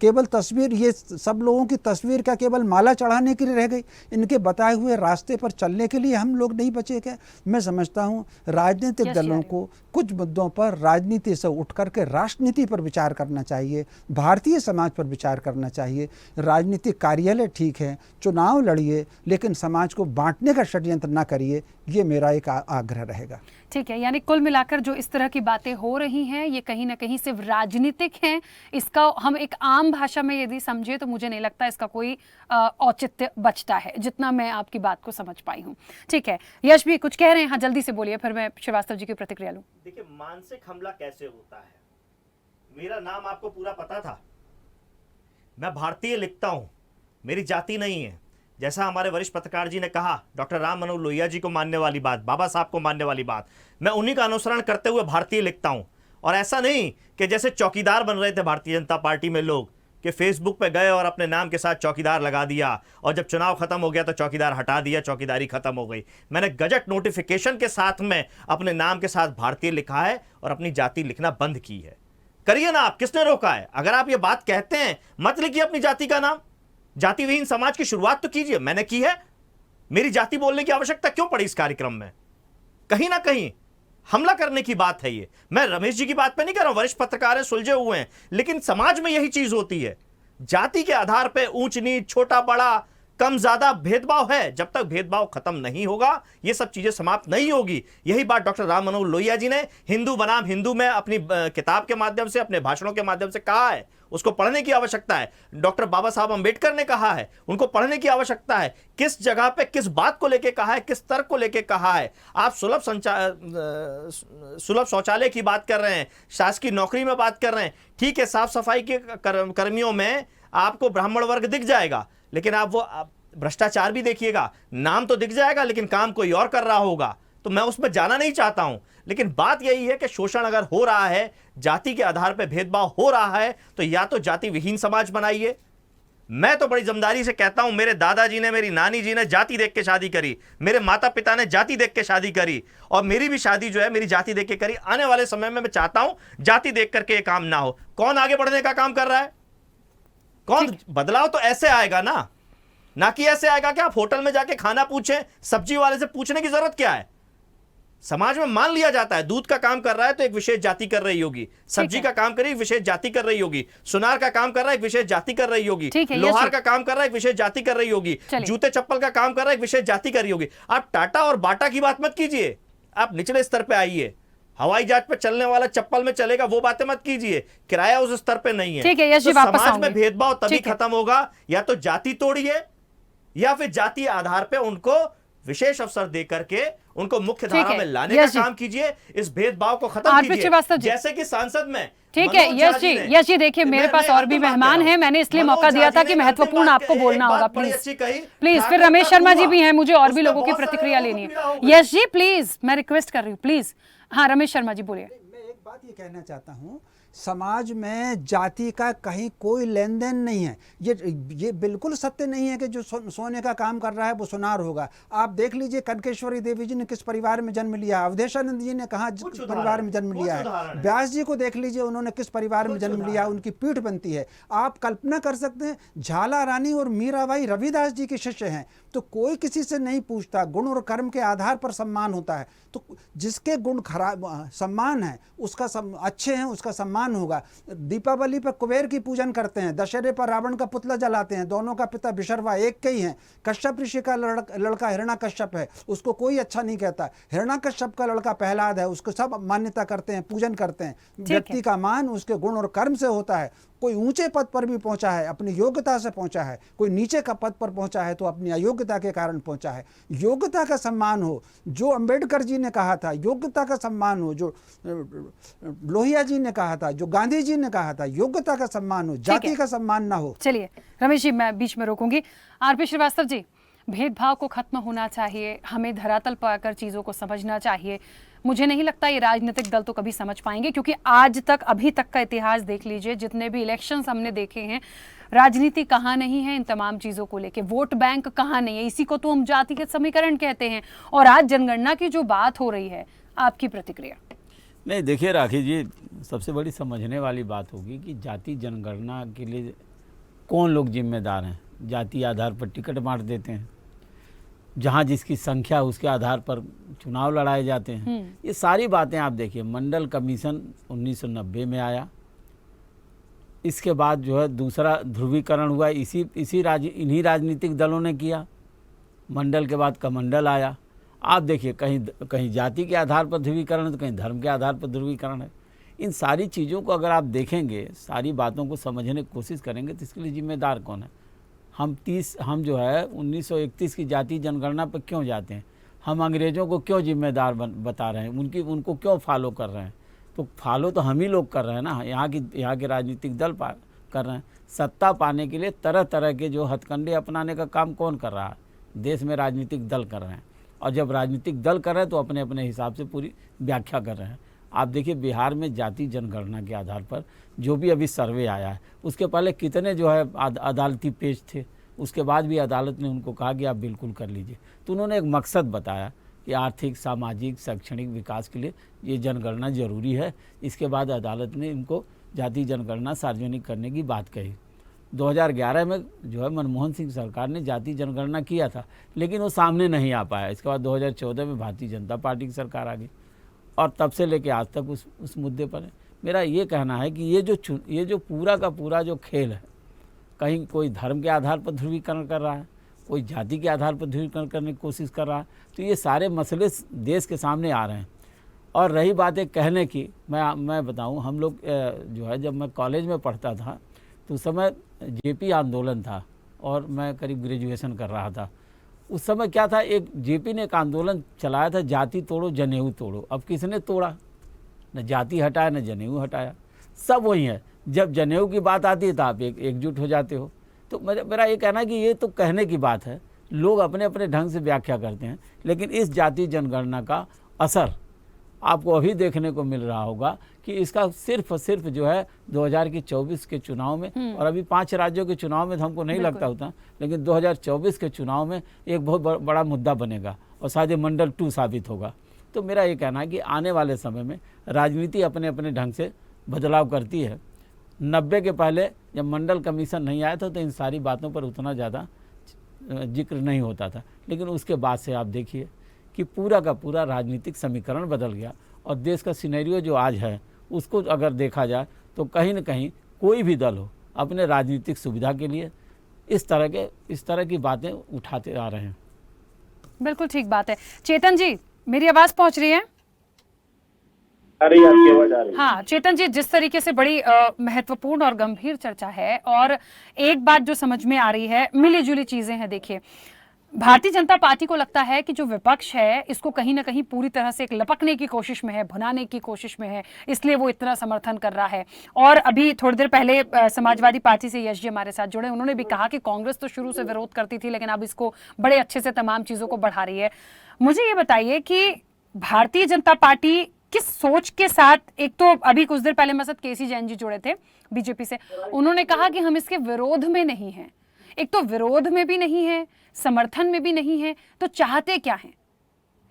केवल तस्वीर, ये सब लोगों की तस्वीर क्या केवल माला चढ़ाने के लिए रह गई? इनके बताए हुए रास्ते पर चलने के लिए हम लोग नहीं बचे क्या? मैं समझता हूँ राजनीतिक दलों को कुछ मुद्दों पर राजनीति से उठ करके राष्ट्रनीति पर विचार करना चाहिए, भारतीय समाज पर विचार करना चाहिए। राजनीतिक कार्यालय ठीक है, चुनाव लड़िए, लेकिन समाज को बांटने का षड्यंत्र ना करिए। ये मेरा एक आग्रह रहेगा। ठीक है, यानी कुल मिलाकर जो इस तरह की बातें हो रही हैं ये कहीं ना कहीं सिर्फ राजनीतिक हैं। इसका हम एक आम भाषा में यदि समझे तो मुझे नहीं लगता इसका कोई औचित्य बचता है, जितना मैं आपकी बात को समझ पाई हूँ। ठीक है, यश भी कुछ कह रहे हैं? हाँ, जल्दी से बोलिए, फिर मैं श्रीवास्तव जी की प्रतिक्रिया लूँ। देखिए, मानसिक हमला कैसे होता है, मेरा नाम आपको पूरा पता था, मैं भारतीय लिखता हूं, मेरी जाति नहीं है। जैसा हमारे वरिष्ठ पत्रकार जी ने कहा, डॉक्टर राम मनोहर लोहिया जी को मानने वाली बात, बाबा साहब को मानने वाली बात, मैं उन्हीं का अनुसरण करते हुए भारतीय लिखता हूं। और ऐसा नहीं कि जैसे चौकीदार बन रहे थे भारतीय जनता पार्टी में लोग, कि फेसबुक पे गए और अपने नाम के साथ चौकीदार लगा दिया और जब चुनाव खत्म हो गया तो चौकीदार हटा दिया, चौकीदारी खत्म हो गई। मैंने गजट नोटिफिकेशन के साथ में अपने नाम के साथ भारतीय लिखा है और अपनी जाति लिखना बंद की है। करिए ना आप, किसने रोका है? अगर आप ये बात कहते हैं, मत लिखिए अपनी जाति का नाम, जाति विहीन समाज की शुरुआत तो कीजिए। मैंने की है, मेरी जाति बोलने की आवश्यकता क्यों पड़ी इस कार्यक्रम में? कहीं ना कहीं हमला करने की बात है ये। मैं रमेश जी की बात पे नहीं कर रहा हूं, वरिष्ठ पत्रकार है, सुलझे हुए हैं, लेकिन समाज में यही चीज होती है। जाति के आधार पे ऊंच नीच, छोटा बड़ा, कम ज्यादा भेदभाव है। जब तक भेदभाव खत्म नहीं होगा ये सब चीजें समाप्त नहीं होगी। यही बात डॉक्टर राम मनोहर लोहिया जी ने हिंदू बनाम हिंदू में अपनी किताब के माध्यम से, अपने भाषणों के माध्यम से कहा है। उसको पढ़ने की आवश्यकता है। डॉक्टर बाबा साहब अंबेडकर ने कहा है, उनको पढ़ने की आवश्यकता है। किस जगह पे किस बात को लेके कहा है, किस तर्क को लेके कहा है। आप सुलभ शौचालय की बात कर रहे हैं, शासकीय नौकरी में बात कर रहे हैं, ठीक है, साफ सफाई के कर्मियों में आपको ब्राह्मण वर्ग दिख जाएगा, लेकिन आप वो भ्रष्टाचार भी देखिएगा, नाम तो दिख जाएगा लेकिन काम कोई और कर रहा होगा। तो मैं उसमें जाना नहीं चाहता हूं, लेकिन बात यही है कि शोषण अगर हो रहा है, जाति के आधार पर भेदभाव हो रहा है, तो या तो जाति विहीन समाज बनाइए। मैं तो बड़ी जिम्मेदारी से कहता हूं, मेरे दादाजी ने, मेरी नानी जी ने जाति देख के शादी करी, मेरे माता पिता ने जाति देख के शादी करी, और मेरी भी शादी जो है मेरी जाति देख के करी। आने वाले समय में मैं चाहता हूं जाति देख करके ये काम ना हो। कौन आगे बढ़ने का काम कर रहा है? कौन? बदलाव तो ऐसे आएगा ना कि ऐसे आएगा कि आप होटल में जाके खाना पूछें, सब्जी वाले से पूछने की जरूरत क्या है? समाज में मान लिया जाता है, दूध का काम कर रहा है तो एक विशेष जाति कर रही होगी, सब्जी का काम कर रही है एक विशेष जाति कर रही होगी, सुनार का काम कर रहा है एक विशेष जाति कर रही होगी, लोहार का काम कर रहा है एक विशेष जाति कर रही होगी, जूते चप्पल का काम कर रहा है एक विशेष जाति कर रही होगी। आप टाटा और बाटा की बात मत कीजिए, आप निचले स्तर पे आइए। हवाई जहाज पे चलने वाला चप्पल में चलेगा, वो बातें मत कीजिए। किराया उस स्तर पे नहीं है। ठीक है, तो समाज में भेदभाव तभी खत्म होगा, या तो जाति तोड़िए या फिर जातीय आधार पे उनको विशेष अवसर दे करके उनको मुख्य धारा में लाने का काम कीजिए। इस भेदभाव को खत्म कीजिए, जैसे कि सांसद में। ठीक है यश जी देखिए, मेरे पास और भी मेहमान हैं, मैंने इसलिए मौका दिया था कि महत्वपूर्ण आपको बोलना होगा। प्लीज फिर रमेश शर्मा जी भी हैं, मुझे और भी लोगों की प्रतिक्रिया लेनी है। यश जी प्लीज, मैं रिक्वेस्ट कर रही हूँ, प्लीज। हाँ रमेश शर्मा जी बोलिए। मैं एक बात ये कहना चाहता हूँ, समाज में जाति का कहीं कोई लेन देन नहीं है। ये बिल्कुल सत्य नहीं है कि जो सोने का काम कर रहा है वो सुनार होगा। आप देख लीजिए कनकेश्वरी देवी जी ने किस परिवार में जन्म लिया, अवधेशानंद जी ने कहाँ परिवार में जन्म लिया है, व्यास जी को देख लीजिए उन्होंने किस परिवार में जन्म लिया, उनकी पीठ बनती है। आप कल्पना कर सकते हैं, झाला रानी और मीराबाई रविदास जी के शिष्य हैं, तो कोई किसी से नहीं पूछता, गुण और कर्म के आधार पर सम्मान होता है। तो जिसके गुण खराब सम्मान है उसका अच्छे हैं उसका सम्मान सम्मान होगा। दीपावली पर कुबेर की पूजन करते हैं, दशहरे पर रावण का पुतला जलाते हैं, दोनों का पिता विशर्वा एक के ही हैं। कश्यप ऋषि का लड़का हिरण्यकश्यप है, उसको कोई अच्छा नहीं कहता। हिरण्यकश्यप का लड़का प्रहलाद है, उसको सब मान्यता करते हैं, पूजन करते हैं। व्यक्ति का मान उसके गुण और कर्म से होता है। कोई ऊंचे पद पर भी पहुंचा है अपनी योग्यता से पहुंचा है, कोई नीचे का पद पर पहुंचा है तो अपनी अयोग्यता के कारण पहुंचा है। योग्यता का सम्मान हो, जो अंबेडकर जी ने कहा था, योग्यता का सम्मान हो, जो लोहिया जी ने कहा था, जो गांधी जी ने कहा था, योग्यता का सम्मान हो, जाति का सम्मान ना हो। चलिए रमेश जी, मैं बीच में रोकूंगी। आरपी श्रीवास्तव जी, भेदभाव को खत्म होना चाहिए, हमें धरातल पर आकर चीजों को समझना चाहिए। मुझे नहीं लगता ये राजनीतिक दल तो कभी समझ पाएंगे, क्योंकि आज तक, अभी तक का इतिहास देख लीजिए, जितने भी इलेक्शंस हमने देखे हैं, राजनीति कहाँ नहीं है इन तमाम चीजों को लेके, वोट बैंक कहाँ नहीं है। इसी को तो हम जातिगत समीकरण कहते हैं। और आज जनगणना की जो बात हो रही है, आपकी प्रतिक्रिया? नहीं, देखिए राखी जी, सबसे बड़ी समझने वाली बात होगी कि जाति जनगणना के लिए कौन लोग जिम्मेदार हैं। जाति आधार पर टिकट बांट देते हैं, जहाँ जिसकी संख्या उसके आधार पर चुनाव लड़ाए जाते हैं। ये सारी बातें आप देखिए, मंडल कमीशन 1990 में आया, इसके बाद जो है दूसरा ध्रुवीकरण हुआ, इन्हीं राजनीतिक दलों ने किया। मंडल के बाद कमंडल आया। आप देखिए, कहीं जाति के आधार पर ध्रुवीकरण है तो कहीं धर्म के आधार पर ध्रुवीकरण है। इन सारी चीज़ों को अगर आप देखेंगे, सारी बातों को समझने की कोशिश करेंगे तो इसके लिए जिम्मेदार कौन है? हम जो है 1931 की जाति जनगणना पर क्यों जाते हैं? हम अंग्रेज़ों को क्यों जिम्मेदार बता रहे हैं? उनको क्यों फॉलो कर रहे हैं? तो फॉलो तो हम ही लोग कर रहे हैं ना, यहाँ के राजनीतिक दल कर रहे हैं। सत्ता पाने के लिए तरह तरह के जो हथकंडे अपनाने का काम कौन कर रहा है? देश में राजनीतिक दल कर रहे हैं। और जब राजनीतिक दल कर रहे हैं तो अपने अपने हिसाब से पूरी व्याख्या कर रहे हैं। आप देखिए, बिहार में जाति जनगणना के आधार पर जो भी अभी सर्वे आया है, उसके पहले कितने जो है अदालती पेज थे, उसके बाद भी अदालत ने उनको कहा कि आप बिल्कुल कर लीजिए। तो उन्होंने एक मकसद बताया कि आर्थिक, सामाजिक, शैक्षणिक विकास के लिए ये जनगणना ज़रूरी है। इसके बाद अदालत ने इनको जाति जनगणना सार्वजनिक करने की बात कही। 2011 में जो है मनमोहन सिंह सरकार ने जाति जनगणना किया था, लेकिन वो सामने नहीं आ पाया। इसके बाद 2014 में भारतीय जनता पार्टी की सरकार आ गई और तब से लेकर आज तक उस मुद्दे पर है। मेरा ये कहना है कि ये जो पूरा का पूरा जो खेल है, कहीं कोई धर्म के आधार पर ध्रुवीकरण कर रहा है, कोई जाति के आधार पर ध्रुवीकरण करने की कोशिश कर रहा है, तो ये सारे मसले देश के सामने आ रहे हैं। और रही बात है कहने की, मैं बताऊं, हम लोग जो है, जब मैं कॉलेज में पढ़ता था तो उस समय जेपी आंदोलन था और मैं करीब ग्रेजुएशन कर रहा था। उस समय क्या था, एक जेपी ने एक आंदोलन चलाया था, जाति तोड़ो जनेऊ तोड़ो। अब किसने तोड़ा? न जाति हटाया न जनेऊ हटाया, सब वही है। जब जनेऊ की बात आती है तो आप एकजुट हो जाते हो। तो मेरा ये कहना है कि ये तो कहने की बात है, लोग अपने अपने ढंग से व्याख्या करते हैं, लेकिन इस जाति जनगणना का असर आपको अभी देखने को मिल रहा होगा कि इसका सिर्फ और सिर्फ जो है 2024 के चुनाव में, और अभी 5 राज्यों के चुनाव में तो हमको नहीं लगता होता, लेकिन 2024 के चुनाव में एक बहुत बड़ा मुद्दा बनेगा और शायद मंडल 2 साबित होगा। तो मेरा ये कहना है कि आने वाले समय में राजनीति अपने अपने ढंग से बदलाव करती है। 90 के पहले जब मंडल कमीशन नहीं आया था तो इन सारी बातों पर उतना ज़्यादा जिक्र नहीं होता था, लेकिन उसके बाद से आप देखिए कि पूरा का पूरा राजनीतिक समीकरण बदल गया। और देश का सिनेरियो जो आज है, उसको अगर देखा जाए तो कहीं न कहीं कोई भी दल हो अपने राजनीतिक सुविधा के लिए इस तरह की बातें उठाते आ रहे हैं। बिल्कुल ठीक बात है। चेतन जी, मेरी आवाज़ पहुंच रही है? आपकी आवाज आ रही है। हाँ चेतन जी, जिस तरीके से बड़ी महत्वपूर्ण और गंभीर चर्चा है, और एक बात जो समझ में आ रही है, मिली जुली चीजें हैं। देखिए, भारतीय जनता पार्टी को लगता है कि जो विपक्ष है इसको कहीं ना कहीं पूरी तरह से एक लपकने की कोशिश में है, भुनाने की कोशिश में है, इसलिए वो इतना समर्थन कर रहा है। और अभी थोड़ी देर पहले समाजवादी पार्टी से यश जी हमारे साथ जुड़े, उन्होंने भी कहा कि कांग्रेस तो शुरू से विरोध करती थी, लेकिन अब इसको बड़े अच्छे से तमाम चीजों को बढ़ा रही है। मुझे ये बताइए कि भारतीय जनता पार्टी किस सोच के साथ, एक तो अभी कुछ देर पहले मेरे साथ केसी जैन जी जुड़े थे बीजेपी से, उन्होंने कहा कि हम इसके विरोध में नहीं हैं। एक तो विरोध में भी नहीं है, समर्थन में भी नहीं है, तो चाहते क्या हैं?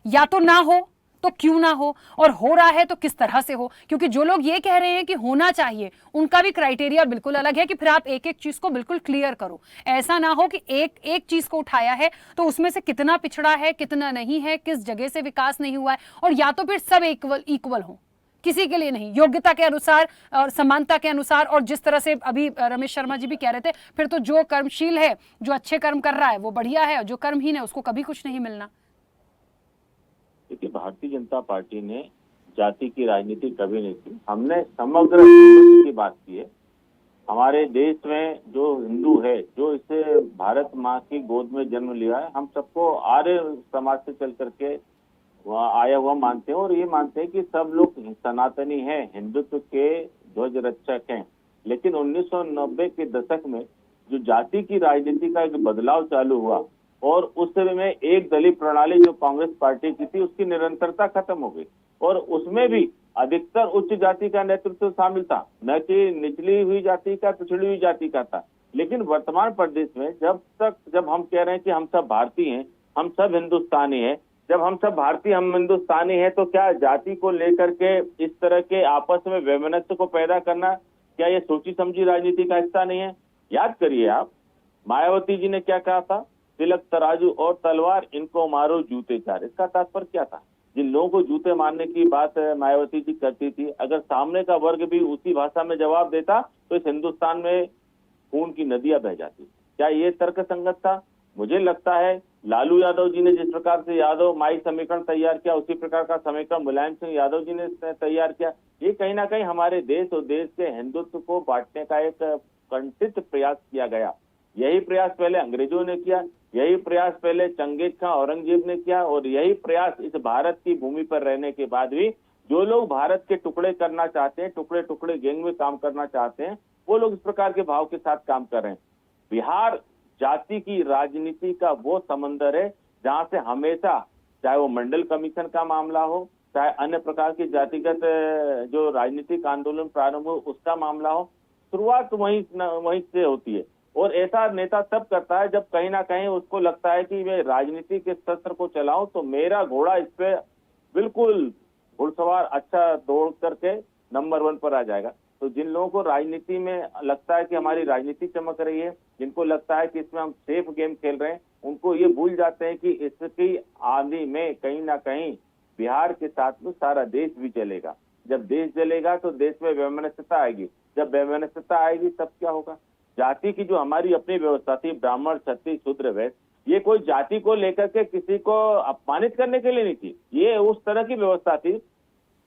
या तो ना हो तो क्यों ना हो, और हो रहा है तो किस तरह से हो? क्योंकि जो लोग ये कह रहे हैं कि होना चाहिए, उनका भी क्राइटेरिया बिल्कुल अलग है कि फिर आप एक एक चीज को बिल्कुल क्लियर करो। ऐसा ना हो कि एक चीज को उठाया है तो उसमें से कितना पिछड़ा है, कितना नहीं है, किस जगह से विकास नहीं हुआ है, और या तो फिर सब इक्वल हो। किसी के लिए नहीं, योग्यता के अनुसार और समानता के अनुसार। और जिस तरह से अभी रमेश शर्मा जी भी कह रहे थे, फिर तो जो कर्मशील है, जो अच्छे कर्म कर रहा है वो बढ़िया है, और जो कर्महीन है उसको कभी कुछ नहीं मिलना। देखिए, भारतीय जनता पार्टी ने जाति की राजनीति कभी नहीं की। हमने समग्र हिंदुत्व की बात की है। हमारे देश में जो हिंदू है, जो इसे भारत माँ की गोद में जन्म लिया है, हम सबको आर्य समाज से चल करके आया हुआ मानते हैं और ये मानते हैं कि सब लोग सनातनी हैं, हिंदुत्व के ध्वज रक्षक हैं। लेकिन 1990 के दशक में जो जाति की राजनीति का एक बदलाव चालू हुआ और उस समय में एक दलीय प्रणाली जो कांग्रेस पार्टी की थी, उसकी निरंतरता खत्म हो गई और उसमें भी अधिकतर उच्च जाति का नेतृत्व शामिल था, न कि निचली हुई जाति का, पिछड़ी हुई जाति का था। लेकिन वर्तमान प्रदेश में जब हम कह रहे हैं कि हम सब भारतीय हैं, हम सब हिंदुस्तानी हैं, जब हम सब भारतीय, हम हिंदुस्तानी हैं, तो क्या जाति को लेकर के इस तरह के आपस में वैमनस्य को पैदा करना, क्या ये सोची समझी राजनीति का हिस्सा नहीं है? याद करिए आप, मायावती जी ने क्या कहा था, तिलक तराजू और तलवार, इनको मारो जूते चार। इसका तात्पर्य क्या था? जिन लोगों को जूते मारने की बात मायावती जी करती थी, अगर सामने का वर्ग भी उसी भाषा में जवाब देता तो इस हिंदुस्तान में खून की नदियां बह जाती। क्या ये तर्क संगत था? मुझे लगता है लालू यादव जी ने जिस प्रकार से यादव माई समीकरण तैयार किया, उसी प्रकार का समीकरण मुलायम सिंह यादव जी ने तैयार किया। ये कहीं ना कहीं हमारे देश और देश के हिंदुत्व को बांटने का एक कंठित प्रयास किया गया। यही प्रयास पहले अंग्रेजों ने किया, यही प्रयास पहले चंगेज खां औरंगजेब ने किया, और यही प्रयास इस भारत की भूमि पर रहने के बाद भी जो लोग भारत के टुकड़े करना चाहते हैं, टुकड़े टुकड़े गैंग में काम करना चाहते हैं, वो लोग इस प्रकार के भाव के साथ काम कर रहे हैं। बिहार जाति की राजनीति का वो समंदर है जहां से हमेशा, चाहे वो मंडल कमीशन का मामला हो, चाहे अन्य प्रकार की जातिगत जो राजनीतिक आंदोलन प्रारंभ हो उसका मामला हो, शुरुआत वहीं से होती है। और ऐसा नेता तब करता है जब कहीं ना कहीं उसको लगता है कि मैं राजनीति के शस्त्र को चलाऊं तो मेरा घोड़ा इस पे बिल्कुल घुड़सवार अच्छा दौड़ करके नंबर 1 पर आ जाएगा। तो जिन लोगों को राजनीति में लगता है कि हमारी राजनीति चमक रही है, जिनको लगता है कि इसमें हम सेफ गेम खेल रहे हैं, उनको ये भूल जाते हैं कि इसकी आंधी में कहीं ना कहीं बिहार के साथ में सारा देश भी चलेगा। जब देश चलेगा तो देश में वैमनस्यता आएगी, जब वैमनस्यता आएगी तब क्या होगा? जाति की जो हमारी अपनी व्यवस्था थी, ब्राह्मण क्षत्रिय शूद्र वैश्य, ये कोई जाति को लेकर के किसी को अपमानित करने के लिए नहीं थी। ये उस तरह की व्यवस्था थी,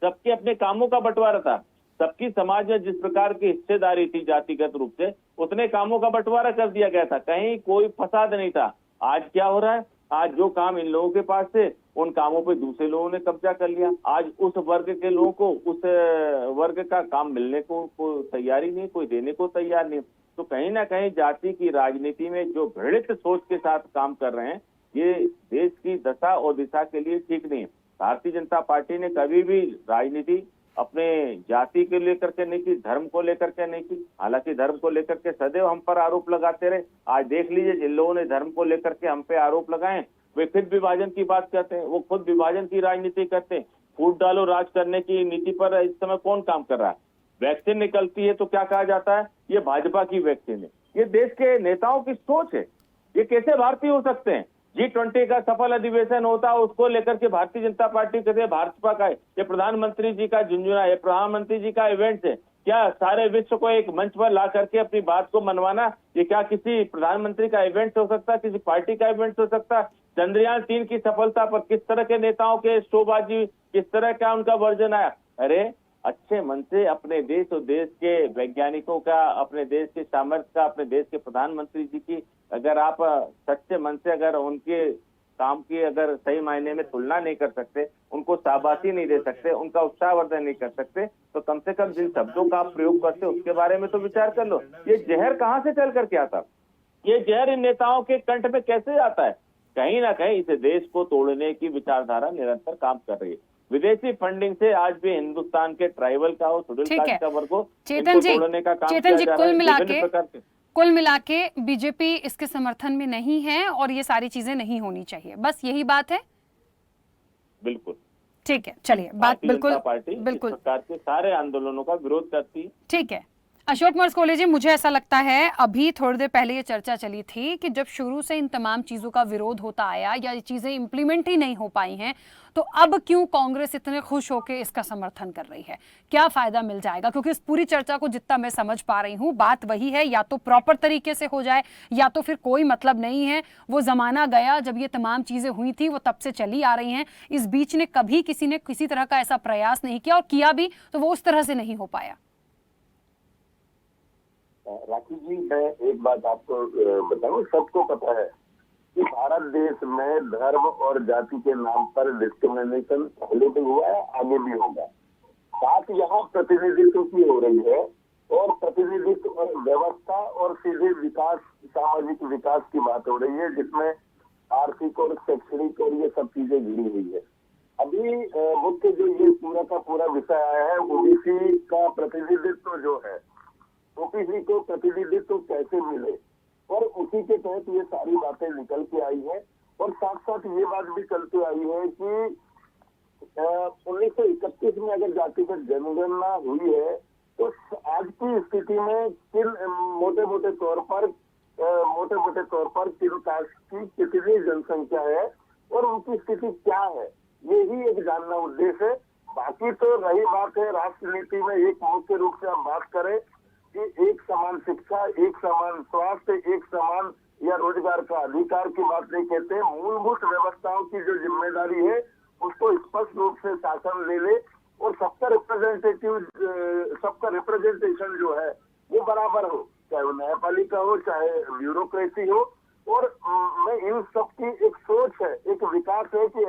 सबके अपने कामों का बंटवारा था, सबकी समाज में जिस प्रकार की हिस्सेदारी थी जातिगत रूप से, उतने कामों का बंटवारा कर दिया गया था, कहीं कोई फसाद नहीं था। आज क्या हो रहा है? आज जो काम इन लोगों के पास थे उन कामों पे दूसरे लोगों ने कब्जा कर लिया। आज उस वर्ग के लोगों को उस वर्ग का काम मिलने को तैयारी नहीं, कोई देने को तैयार नहीं। तो कहीं ना कहीं जाति की राजनीति में जो घृणित सोच के साथ काम कर रहे हैं, ये देश की दशा और दिशा के लिए ठीक नहीं है। भारतीय जनता पार्टी ने कभी भी राजनीति अपने जाति को लेकर के नहीं की, धर्म को लेकर के नहीं की। हालांकि धर्म को लेकर के सदैव हम पर आरोप लगाते रहे। आज देख लीजिए, जिन लोगों ने धर्म को लेकर के हम पे आरोप लगाए वे खुद विभाजन की बात करते हैं, वो खुद विभाजन की राजनीति करते हैं। फूट डालो राज करने की नीति पर इस समय कौन काम कर रहा है? वैक्सीन निकलती है तो क्या कहा जाता है, ये भाजपा की वैक्सीन है। ये देश के नेताओं की सोच है। ये कैसे भारतीय हो सकते हैं? G20 का सफल अधिवेशन होता, उसको लेकर के भारतीय जनता पार्टी कहते हैं भाजपा का है। ये प्रधानमंत्री जी का झुंझुना है, प्रधानमंत्री जी का इवेंट है। क्या सारे विश्व को एक मंच पर ला करके अपनी बात को मनवाना, ये क्या किसी प्रधानमंत्री का इवेंट हो सकता, किसी पार्टी का इवेंट हो सकता? चंद्रयान 3 की सफलता पर किस तरह के नेताओं के शोबाजी, किस तरह का उनका वर्जन आया? अरे अच्छे मन से अपने देश और देश के वैज्ञानिकों का, अपने देश के सामर्थ्य का, अपने देश के प्रधानमंत्री जी की अगर आप सच्चे मन से अगर उनके काम की अगर सही मायने में तुलना नहीं कर सकते, उनको शाबाशी नहीं दे सकते, उनका उत्साहवर्धन नहीं कर सकते, तो कम से कम जिन शब्दों का आप प्रयोग करते उसके बारे में तो विचार कर लो। ये जहर कहाँ से चल करके आता? ये जहर इन नेताओं के कंठ में कैसे आता है? कहीं ना कहीं इस देश को तोड़ने की विचारधारा निरंतर काम कर रही है। विदेशी फंडिंग से आज भी हिंदुस्तान के ट्राइबल का हो, शेड्यूल कास्ट का वर्ग हो, चेतन जी, तोड़ने का काम चेतन किया जी, जा रहा है। कुल मिला के बीजेपी इसके समर्थन में नहीं है और ये सारी चीजें नहीं होनी चाहिए, बस यही बात है। बिल्कुल ठीक है, चलिए बात बिल्कुल पार्टी बिल्कुल सरकार के सारे आंदोलनों का विरोध करती है। ठीक है, अशोक मरस्कोले जी, मुझे ऐसा लगता है अभी थोड़ी देर पहले ये चर्चा चली थी कि जब शुरू से इन तमाम चीजों का विरोध होता आया या ये चीजें इंप्लीमेंट ही नहीं हो पाई हैं, तो अब क्यों कांग्रेस इतने खुश होकर इसका समर्थन कर रही है? क्या फायदा मिल जाएगा? क्योंकि इस पूरी चर्चा को जितना मैं समझ पा रही हूँ, बात वही है, या तो प्रॉपर तरीके से हो जाए या तो फिर कोई मतलब नहीं है। वो जमाना गया जब ये तमाम चीजें हुई थी, वो तब से चली आ रही हैं। इस बीच ने कभी किसी ने किसी तरह का ऐसा प्रयास नहीं किया, और किया भी तो वो उस तरह से नहीं हो पाया। राखी जी, मैं एक बात आपको बताऊं, सबको पता है कि भारत देश में धर्म और जाति के नाम पर डिस्क्रिमिनेशन पहले भी हुआ है, आगे भी होगा। बात यहाँ प्रतिनिधित्व की हो रही है, और प्रतिनिधित्व और व्यवस्था और सीधे विकास, सामाजिक विकास की बात हो रही है, जिसमें आर्थिक और शैक्षणिक और ये सब चीजें जुड़ी हुई है। अभी मुख्य जो ये पूरा का पूरा विषय आया है, ओबीसी का प्रतिनिधित्व जो है, ओबीसी को प्रतिनिधित्व कैसे मिले, और उसी के तहत ये सारी बातें निकल के आई है। और साथ साथ ये बात भी चलते आई है कि 1931 में अगर जातिगत जनगणना हुई है, तो आज की स्थिति में किन मोटे मोटे तौर पर किन कास्ट की कितनी जनसंख्या है और उनकी स्थिति क्या है, यही एक जानना उद्देश्य है। बाकी तो रही बात है राष्ट्र नीति में एक मुख्य रूप से हम बात करें कि एक समान शिक्षा, एक समान स्वास्थ्य, एक समान या रोजगार का अधिकार की बात नहीं कहते। मूलभूत व्यवस्थाओं की जो जिम्मेदारी है उसको स्पष्ट रूप से शासन ले ले, और सबका रिप्रेजेंटेशन जो है वो बराबर हो, चाहे वो न्यायपालिका हो, चाहे ब्यूरोक्रेसी हो। और मैं इन सब की एक सोच है, एक विकास है कि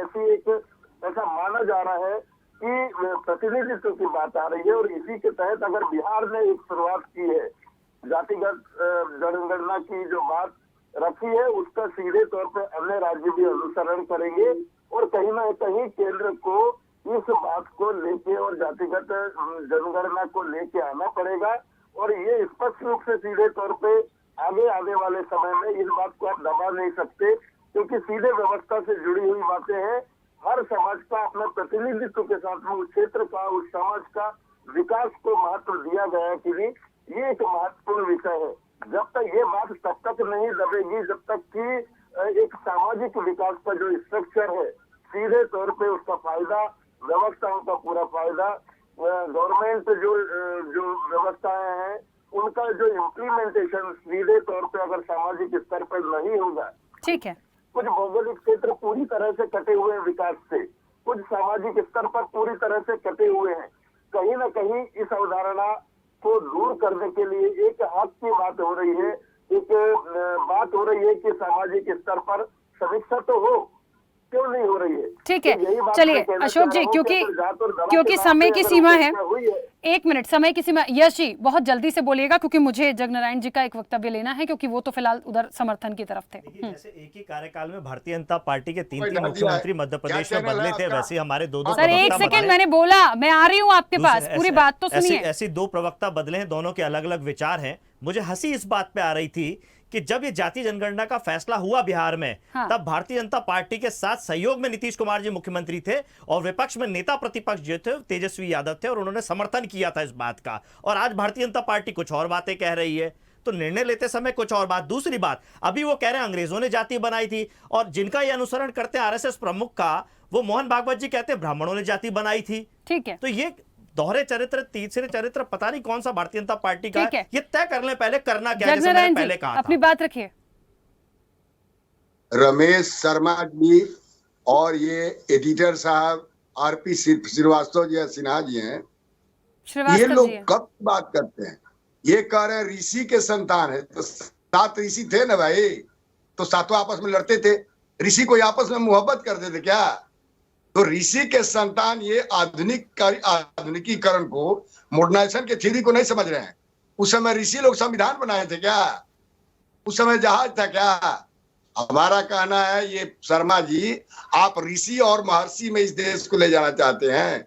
ऐसा माना जा रहा है कि प्रतिनिधित्व की बात आ रही है। और इसी के तहत अगर बिहार ने एक शुरुआत की है, जातिगत जनगणना की जो बात रखी है, उसका सीधे तौर पर अन्य राज्य भी अनुसरण करेंगे, और कहीं ना कहीं केंद्र को इस बात को लेके और जातिगत जनगणना को लेके आना पड़ेगा। और ये स्पष्ट रूप से सीधे तौर पे आगे आने वाले समय में इस बात को आप दबा नहीं सकते, क्योंकि सीधे व्यवस्था से जुड़ी हुई बातें हैं। हर समाज का अपने प्रतिनिधित्व के साथ में उस क्षेत्र का, उस समाज का विकास को महत्व दिया गया है कि नहीं, ये एक महत्वपूर्ण विषय है। जब तक ये बात तब तक नहीं दबेगी जब तक कि एक सामाजिक विकास का जो स्ट्रक्चर है, सीधे तौर पे उसका फायदा, व्यवस्थाओं का पूरा फायदा, गवर्नमेंट जो व्यवस्थाएं हैं उनका जो इम्प्लीमेंटेशन सीधे तौर पे अगर सामाजिक स्तर पर नहीं होगा, ठीक है, कुछ भौगोलिक क्षेत्र पूरी तरह से कटे हुए हैं विकास से, कुछ सामाजिक स्तर पर पूरी तरह से कटे हुए हैं। कहीं ना कहीं इस अवधारणा को दूर करने के लिए एक हक की बात हो रही है, एक बात हो रही है कि सामाजिक स्तर पर समीक्षा तो हो, क्यों नहीं हो रही है? ठीक है, चलिए अशोक जी, क्योंकि समय की सीमा है, एक मिनट समय की सीमा। यश जी बहुत जल्दी से बोलिएगा, क्योंकि मुझे जगनारायण जी का एक वक्तव्य लेना है, क्योंकि वो तो फिलहाल उधर समर्थन की तरफ थे। जैसे एक ही कार्यकाल में भारतीय जनता पार्टी के 3 मुख्यमंत्री मध्य प्रदेश में बदले थे, वैसे हमारे 2 सर एक सेकंड, मैंने बोला, मैं आ रही हूँ आपके पास, पूरी बात तो सुनिए। ऐसी 2 प्रवक्ता बदले हैं, दोनों के अलग अलग विचार हैं। मुझे हंसी इस बात पे आ रही थी कि जब ये जाति जनगणना का फैसला हुआ बिहार में, तब भारतीय जनता पार्टी के साथ सहयोग में नीतीश कुमार जी मुख्यमंत्री थे, और विपक्ष में नेता प्रतिपक्ष जो थे तेजस्वी यादव थे, और उन्होंने समर्थन किया था इस बात का। और आज भारतीय जनता पार्टी कुछ और बातें कह रही है, तो निर्णय लेते समय कुछ और बात। दूसरी बात, अभी वो कह रहे हैं अंग्रेजों ने जाति बनाई थी, और जिनका ये अनुसरण करते हैं आरएसएस प्रमुख का, वो मोहन भागवत जी कहते हैं ब्राह्मणों ने जाति बनाई थी। ठीक है, तो ये दोहरे चरित्र, तीसरे चरित्र, पता नहीं कौन सा भारतीय जनता पार्टी का है। ये तय कर ले पहले करना क्या है, जैसे मैंने पहले कहा था। अपनी बात रखिए। रमेश शर्मा जी और ये एडिटर साहब आरपी श्रीवास्तव जी या सिन्हा जी हैं, ये लोग कब बात करते हैं? ये कह रहे हैं ऋषि के संतान है, तो 7 ऋषि थे ना भाई, तो 7 आपस में लड़ते थे, ऋषि कोई आपस में मोहब्बत करते थे क्या? तो ऋषि के संतान ये आधुनिकीकरण को, मॉडर्नाइजेशन के थ्योरी को नहीं समझ रहे हैं। उस समय ऋषि लोग संविधान बनाए थे क्या? उस समय जहाज था क्या? हमारा कहना है ये शर्मा जी, आप ऋषि और महर्षि में इस देश को ले जाना चाहते हैं,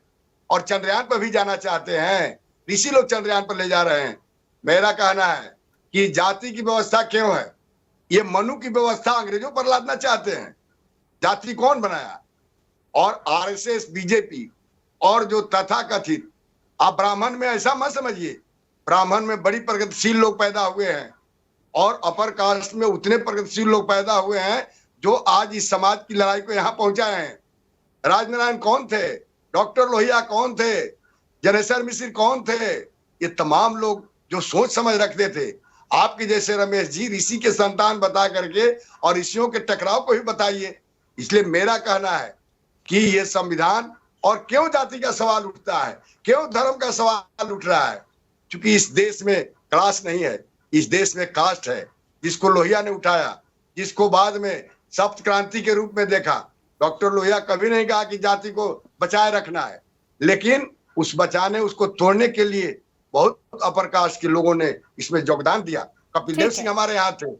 और चंद्रयान पर भी जाना चाहते हैं। ऋषि लोग चंद्रयान पर ले जा रहे हैं। मेरा कहना है कि जाति की व्यवस्था क्यों है? ये मनु की व्यवस्था अंग्रेजों पर लादना चाहते हैं। जाति कौन बनाया? और आरएसएस, बीजेपी और जो तथाकथित, आप ब्राह्मण में ऐसा मत समझिए ब्राह्मण में बड़ी प्रगतिशील लोग पैदा हुए हैं और अपर कास्ट में उतने प्रगतिशील लोग पैदा हुए हैं जो आज इस समाज की लड़ाई को यहाँ पहुंचाए हैं। राजनारायण कौन थे, डॉक्टर लोहिया कौन थे, जनेश्वर मिश्र कौन थे? ये तमाम लोग जो सोच समझ रखते थे। आपके जैसे रमेश जी ऋषि के संतान बता करके और ऋषियों के टकराव को भी बताइए। इसलिए मेरा कहना है कि ये संविधान, और क्यों जाति का सवाल उठता है, क्यों धर्म का सवाल उठ रहा है? क्योंकि इस देश में क्लास नहीं है, इस देश में कास्ट है, जिसको लोहिया ने उठाया, जिसको बाद में सप्त क्रांति के रूप में देखा। डॉक्टर लोहिया कभी नहीं कहा कि जाति को बचाए रखना है, लेकिन उस बचाने, उसको तोड़ने के लिए बहुत अपर कास्ट के लोगों ने इसमें योगदान दिया। कपिल देव सिंह हमारे यहाँ थे।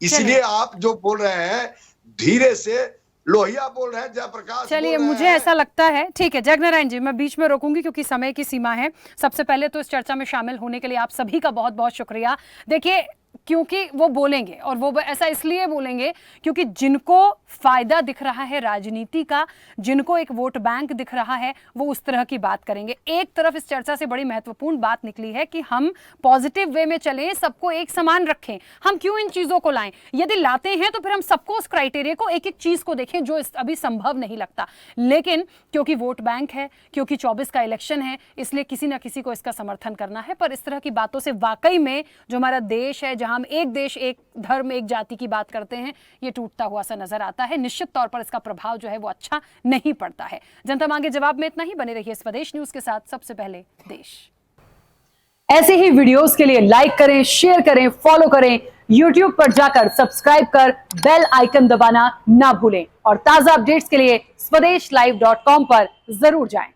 इसलिए आप जो बोल रहे हैं धीरे से, लोहिया बोल रहे हैं, जयप्रकाश। चलिए, मुझे ऐसा लगता है, ठीक है जगनारायण जी, मैं बीच में रोकूंगी क्योंकि समय की सीमा है। सबसे पहले तो इस चर्चा में शामिल होने के लिए आप सभी का बहुत बहुत शुक्रिया। देखिए, क्योंकि वो बोलेंगे, और वो ऐसा इसलिए बोलेंगे क्योंकि जिनको फायदा दिख रहा है राजनीति का, जिनको एक वोट बैंक दिख रहा है, वो उस तरह की बात करेंगे। एक तरफ इस चर्चा से बड़ी महत्वपूर्ण बात निकली है कि हम पॉजिटिव वे में चलें, सबको एक समान रखें। हम क्यों इन चीजों को लाएं? यदि लाते हैं तो फिर हम सबको उस क्राइटेरिया को, एक एक चीज को देखें, जो अभी संभव नहीं लगता। लेकिन क्योंकि वोट बैंक है, क्योंकि 24 का इलेक्शन है, इसलिए किसी ना किसी को इसका समर्थन करना है। पर इस तरह की बातों से वाकई में जो हमारा देश है, जहां हम एक देश, एक धर्म, एक जाति की बात करते हैं, ये टूटता हुआ सा नजर आता है। निश्चित तौर पर इसका प्रभाव जो है वो अच्छा नहीं पड़ता है। जनता मांगे जवाब में इतना ही। बने रहिए स्वदेश न्यूज के साथ, सबसे पहले देश। ऐसे ही वीडियोस के लिए लाइक करें, शेयर करें, फॉलो करें। YouTube पर जाकर सब्सक्राइब कर बेल आइकन दबाना ना भूलें और ताजा अपडेट्स के लिए स्वदेशलाइव.com पर जरूर जाएं।